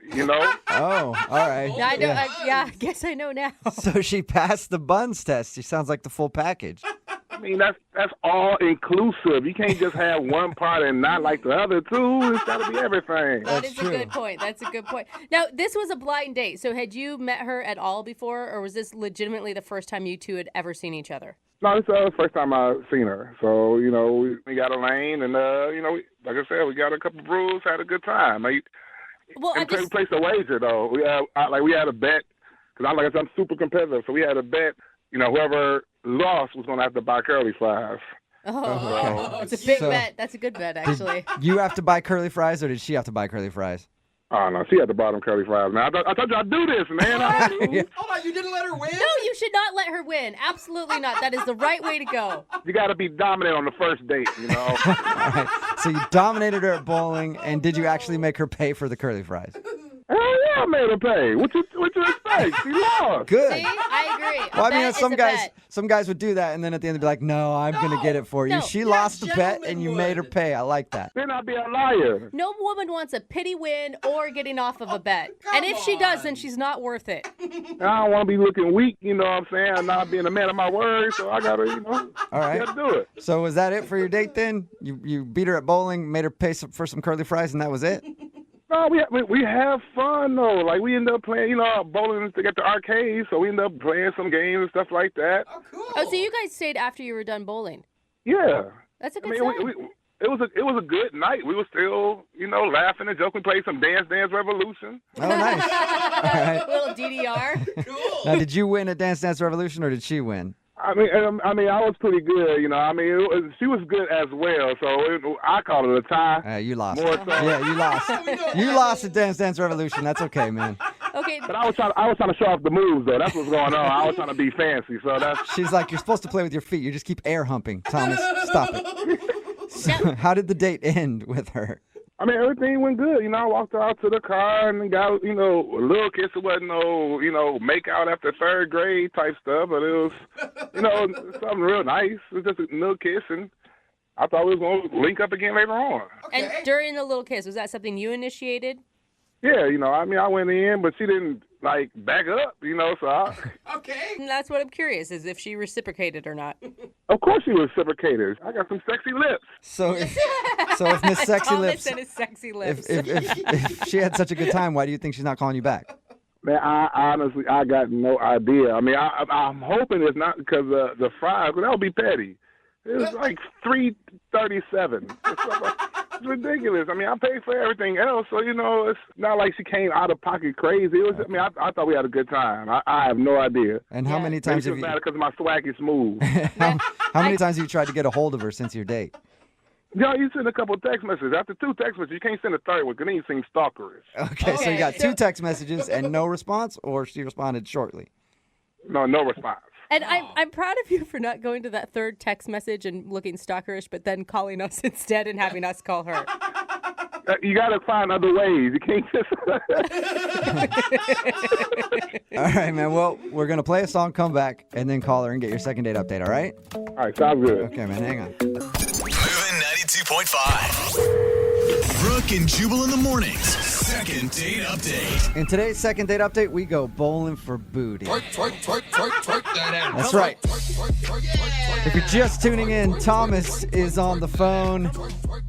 Oh, all right. I know. I guess I know now. So she passed the buns test. She sounds like the full package. I mean, that's all inclusive. You can't just have one part and not like the other two. It's got to be everything. That is a good point. That's a good point. Now, this was a blind date. So had you met her at all before, or was this legitimately the first time you two had ever seen each other? No, it's the first time I've seen her. So, we got a lane and, like I said, we got a couple brews, had a good time. We placed a wager, though. We had a bet, because like I said, I'm super competitive. So we had a bet, whoever lost was going to have to buy curly fries. Oh, it's a big bet. That's a good bet, actually. Did you have to buy curly fries, or did she have to buy curly fries? Oh, no, she had to buy them curly fries, man. I told you I'd do this, man. Hold on, you didn't let her win? No, you should not let her win. Absolutely not. That is the right way to go. You got to be dominant on the first date, All right. So you dominated her at bowling, and did you actually make her pay for the curly fries? Hell yeah, I made her pay. What you expect? She lost. Good. See, I agree. Well, I mean, some guys would do that, and then at the end they'd be like, "No, I'm gonna get it for you." No. She lost the bet, and you made her pay. I like that. Then I'd be a liar. No woman wants a pity win or getting off of a bet. And if she does, then she's not worth it. I don't want to be looking weak, you know what I'm saying? I'm not being a man of my word, so I gotta, All right. gotta do it. So was that it for your date then? You beat her at bowling, made her pay for some curly fries, and that was it? No, we have fun though. Like we end up playing, bowling to get the arcade, so we end up playing some games and stuff like that. Oh, cool. Oh, so you guys stayed after you were done bowling? Yeah. That's a good sign. It was a good night. We were still, laughing and joking. Played some Dance Revolution. Oh, nice. All right. Little DDR. Cool. Now, did you win at Dance Dance Revolution, or did she win? I mean, I was pretty good, she was good as well, so I called it a tie. You lost. More so. Yeah, you lost. You lost at Dance Dance Revolution. That's okay, man. Okay. But I was trying to show off the moves, though. That's what's going on. I was trying to be fancy, so that's. She's like, you're supposed to play with your feet. You just keep air humping. Thomas, stop it. So, how did the date end with her? I mean, everything went good. I walked her out to the car and got, a little kiss. It wasn't no, make out after third grade type stuff, but it was, something real nice. It was just a little kiss, and I thought we was going to link up again later on. Okay. And during the little kiss, was that something you initiated? Yeah, I went in, but she didn't, back up, so I... Okay. And that's what I'm curious, is if she reciprocated or not. Of course she reciprocated. I got some sexy lips. So if Miss Sexy Lips... and his sexy lips. If she had such a good time, why do you think she's not calling you back? Man, I got no idea. I mean, I'm hoping it's not because of the fries, but that would be petty. It was like $3.37. It's ridiculous. I mean, I paid for everything else, so it's not like she came out of pocket crazy. It was. I mean, I thought we had a good time. I have no idea. And how many times have you? Because my swag is smooth. how many times have you tried to get a hold of her since your date? You send a couple of text messages. After 2 text messages, you can't send a third one because then you seem stalkerish. Okay, so you got 2 text messages and no response, or she responded shortly? No response. And I'm proud of you for not going to that third text message and looking stalkerish, but then calling us instead and having us call her. You got to find other ways. You can't just... All right, man. Well, we're going to play a song, come back, and then call her and get your second date update, all right? All right, sounds good. Okay, man. Hang on. Moving 92.5. Brooke and Jubal in the mornings. Second date update. In today's second date update, we go bowling for booty. Twerk that out. That's right. If you're just tuning in, Thomas is on the phone,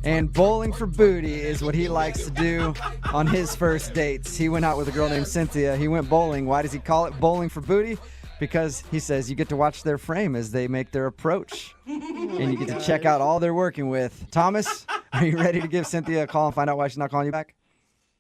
and bowling for booty is what he likes to do on his first dates. He went out with a girl named Cynthia. He went bowling. Why does he call it bowling for booty? Because he says you get to watch their frame as they make their approach. And you get to check out all they're working with. Thomas, are you ready to give Cynthia a call and find out why she's not calling you back?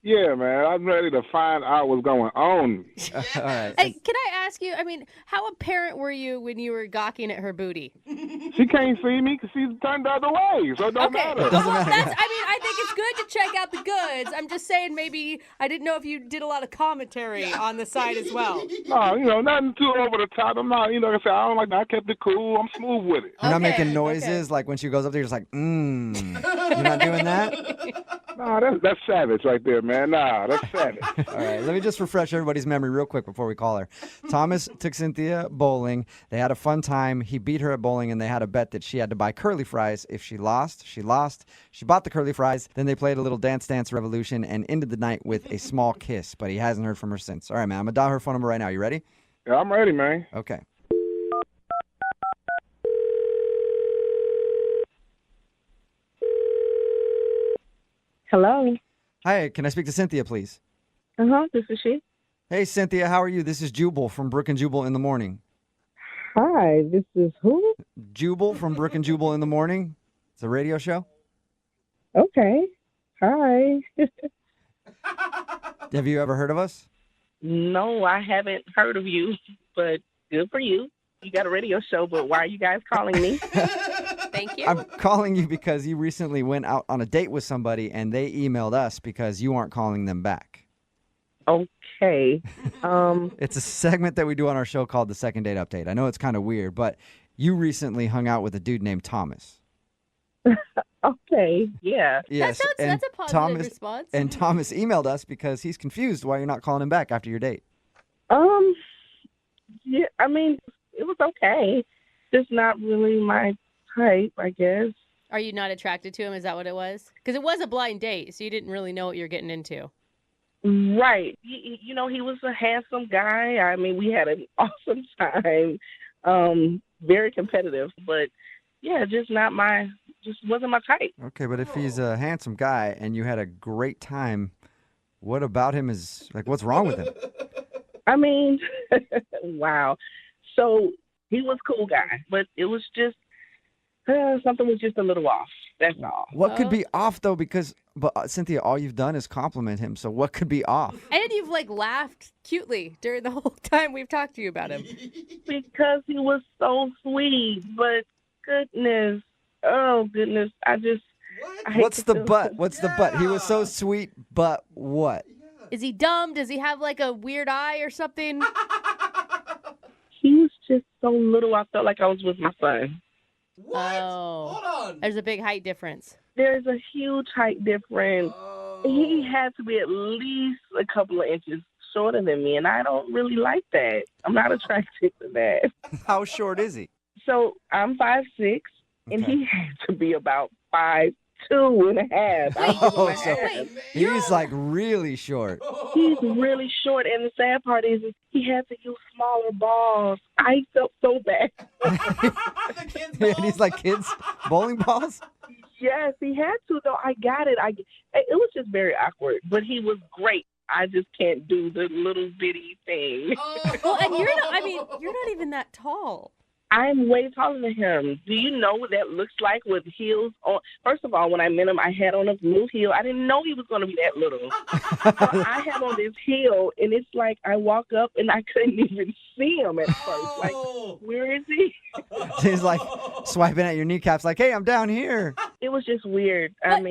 Yeah, man, I'm ready to find out what's going on. All right. Hey, can I ask you, I mean, how apparent were you when you were gawking at her booty? She can't see me because she's turned the other way, so it don't matter. It doesn't matter. I think it's good to check out the goods. I'm just saying maybe, I didn't know if you did a lot of commentary on the side as well. No, nothing too over the top. I'm not, like I said, I don't like that. I kept it cool. I'm smooth with it. You're not making noises like when she goes up there, you're just like, You're not doing that? No, that's savage right there, man. Nah, that's savage. All right, let me just refresh everybody's memory real quick before we call her. Thomas took Cynthia bowling. They had a fun time. He beat her at bowling, and they had a bet that she had to buy curly fries. If she lost, she lost. She bought the curly fries. Then they played a little Dance Dance Revolution and ended the night with a small kiss, but he hasn't heard from her since. All right, man, I'm going to dial her phone number right now. You ready? Yeah, I'm ready, man. Okay. Hello. Hi, can I speak to Cynthia, please? This is she. Hey, Cynthia, how are you? This is Jubal from Brooke and Jubal in the Morning. Hi, this is who? Jubal from Brooke and Jubal in the Morning. It's a radio show. Okay. Hi. Have you ever heard of us? No, I haven't heard of you, but good for you. You got a radio show, but why are you guys calling me? Thank you. I'm calling you because you recently went out on a date with somebody and they emailed us because you aren't calling them back. Okay. It's a segment that we do on our show called the Second Date Update. I know it's kind of weird, but you recently hung out with a dude named Thomas. Okay, yeah. Yes, That's a positive response. And Thomas emailed us because he's confused why you're not calling him back after your date. Yeah, I mean, it was okay. Just not really my type, I guess. Are you not attracted to him? Is that what it was? Because it was a blind date, so you didn't really know what you're getting into. Right. He was a handsome guy. I mean, we had an awesome time. Very competitive, but yeah, just wasn't my type. Okay, but if he's a handsome guy and you had a great time, what about him is, like, what's wrong with him? I mean, wow. So he was a cool guy, but it was just, something was just a little off. That's all. What could be off, though? But Cynthia, all you've done is compliment him. So what could be off? And you've, laughed cutely during the whole time we've talked to you about him. Because he was so sweet, but goodness. Oh, goodness. What's the but? What's the but? He was so sweet, but what? Is he dumb? Does he have, a weird eye or something? He was just so little, I felt like I was with my son. What? Oh. Hold on. There's a big height difference. There's a huge height difference. Oh. He had to be at least a couple of inches shorter than me, and I don't really like that. I'm not attracted to that. How short is he? So I'm 5'6", and he had to be about 5'2.5". Oh, so he's really short. He's really short, and the sad part is he had to use smaller balls. I felt so bad. And he's like kids' bowling balls? Yes, he had to, though. I got it. It was just very awkward, but he was great. I just can't do the little bitty thing. Well, and you're not even that tall. I'm way taller than him. Do you know what that looks like with heels on? First of all, when I met him, I had on a blue heel. I didn't know he was going to be that little. So I had on this heel, and it's like I walk up, and I couldn't even see him at first. Like, where is he? He's swiping at your kneecaps like, hey, I'm down here. It was just weird. Gosh.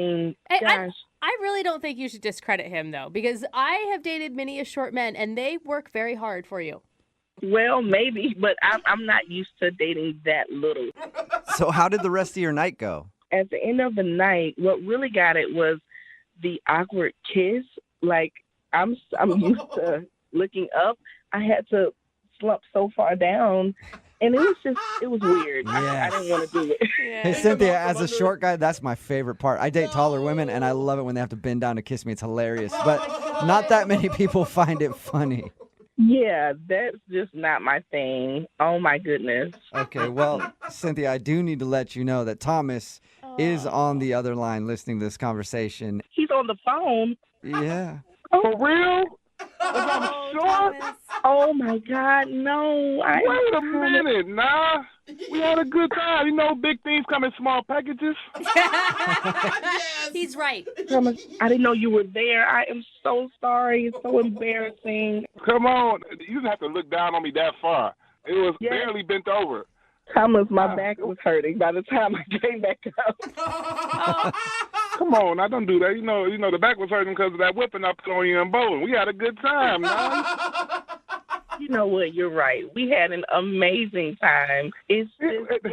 I really don't think you should discredit him, though, because I have dated many short men, and they work very hard for you. Well, maybe, but I'm not used to dating that little. So how did the rest of your night go? At the end of the night, what really got it was the awkward kiss. Like, I'm used to looking up. I had to slump so far down, and it was weird. Yes. I didn't want to do it. Yeah. Hey, Cynthia, as a short guy, that's my favorite part. I date taller women, and I love it when they have to bend down to kiss me. It's hilarious. But not that many people find it funny. Yeah, that's just not my thing. Oh, my goodness. Okay, well, Cynthia, I do need to let you know that Thomas is on the other line listening to this conversation. He's on the phone? Yeah. For real? I'm short? Oh my God, no! Wait a minute, nah. We had a good time. You know, big things come in small packages. He's right. Thomas, I didn't know you were there. I am so sorry. It's so embarrassing. Come on, you didn't have to look down on me that far. It was barely bent over. Thomas, my back was hurting by the time I came back up. Come on, I don't do that. You know, the back was hurting because of that whipping I put on you in bowling. We had a good time, man. You know what? You're right. We had an amazing time. It's just,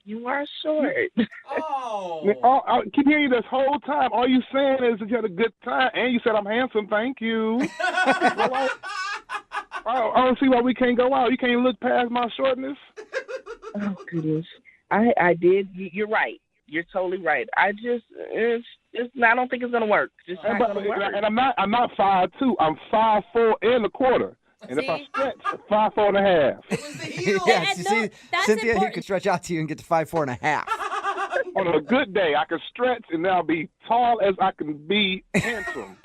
you are short. I keep hearing you this whole time. All you saying is that you had a good time, and you said I'm handsome. Thank you. I don't see why we can't go out. You can't look past my shortness. Oh goodness, I did. You're right. You're totally right. I don't think it's gonna work. Not gonna work. And I'm not 5'2". I'm 5'4" and a quarter. And if I stretch, 5'4" and a half. Yes, you see, Cynthia, he could stretch out to you and get to 5'4" and a half. On a good day, I can stretch and I'll be tall as I can be handsome.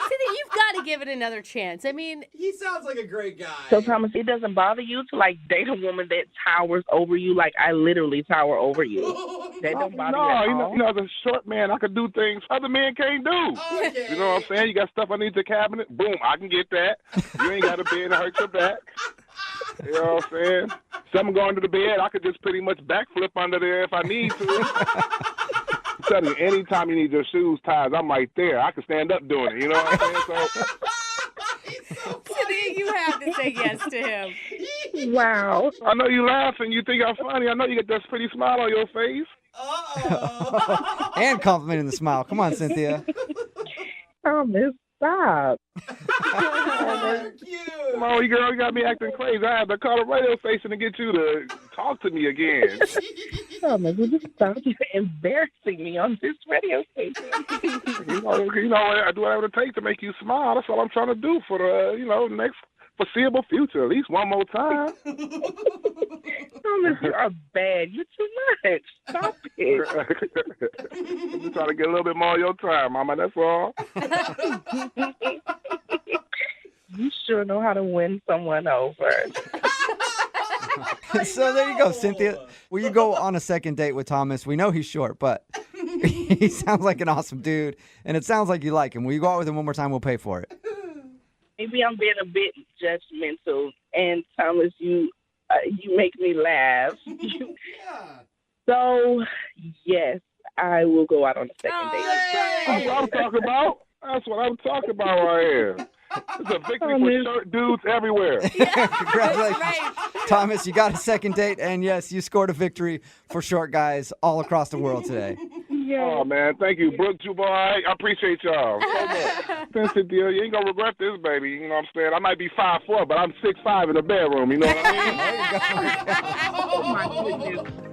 Cynthia, you've got to give it another chance. I mean, he sounds like a great guy. So, Thomas, it doesn't bother you to, date a woman that towers over you? Like, I literally tower over you. That don't bother you at all? You know, as a short man, I can do things other men can't do. Okay. You know what I'm saying? You got stuff underneath the cabinet? Boom, I can get that. You ain't got to be in to hurt your back. You know what I'm saying? Something going to the bed, I could just pretty much backflip under there if I need to. I'm telling you, anytime you need your shoes tied, I'm right there. I can stand up doing it. You know what I'm saying? Cynthia, you have to say yes to him. Wow. I know you laughing. You think I'm funny. I know you get that pretty smile on your face. And complimenting the smile. Come on, Cynthia. Thomas, stop. Come on, girl, you got me acting crazy. I had to call the radio station to get you to talk to me again. Thomas, will you stop? You're embarrassing me on this radio station. You know, I do whatever it takes to make you smile. That's all I'm trying to do for the, next foreseeable future. At least one more time. Thomas, you are bad. You're too much. Stop it. I'm just trying to get a little bit more of your time, Mama. That's all. You sure know how to win someone over. So there you go, Cynthia. Will you go on a second date with Thomas? We know he's short, but he sounds like an awesome dude, and it sounds like you like him. Will you go out with him one more time? We'll pay for it. Maybe I'm being a bit judgmental, and Thomas, you make me laugh. So, yes, I will go out on a second date. That's what I'm talking about. That's what I'm talking about right here. It's a victory for short dudes everywhere. Congratulations. Right. Thomas, you got a second date, and yes, you scored a victory for short guys all across the world today. Oh, man. Thank you, Brooke, Jubal. I appreciate y'all so much. Cynthia, you ain't going to regret this, baby. You know what I'm saying? I might be 5'4", but I'm 6'5" in the bedroom. You know what I mean? Oh, my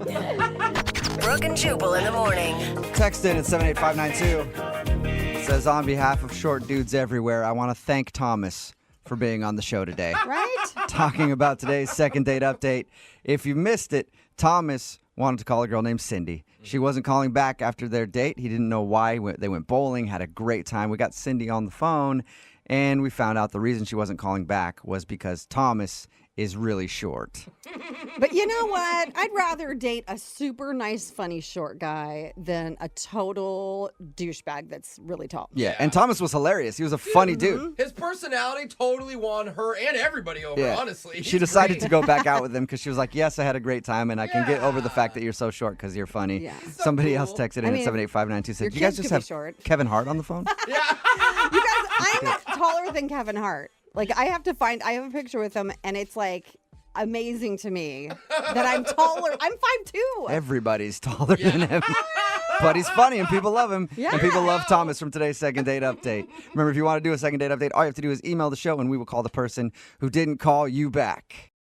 goodness. Brooke and Jubal in the morning. Text in at 78592. It says, on behalf of short dudes everywhere, I want to thank Thomas for being on the show today. Right? Talking about today's second date update. If you missed it, Thomas wanted to call a girl named Cindy. She wasn't calling back after their date. He didn't know why. They went bowling, had a great time. We got Cindy on the phone, and we found out the reason she wasn't calling back was because Thomas is really short. But you know what? I'd rather date a super nice, funny short guy than a total douchebag that's really tall. Yeah, and Thomas was hilarious. He was a funny dude. His personality totally won her and everybody over, honestly. She decided to go back out with him because she was like, yes, I had a great time, and I can get over the fact that you're so short because you're funny. Yeah. Somebody else texted in at 78592 said, you guys just have Kevin Hart on the phone? You guys, I'm taller than Kevin Hart. Like, I have a picture with him, and it's like amazing to me that I'm taller. I'm 5'2". Everybody's taller than him. But he's funny, and people love him. Yeah. And people love Thomas from today's second date update. Remember, if you want to do a second date update, all you have to do is email the show, and we will call the person who didn't call you back.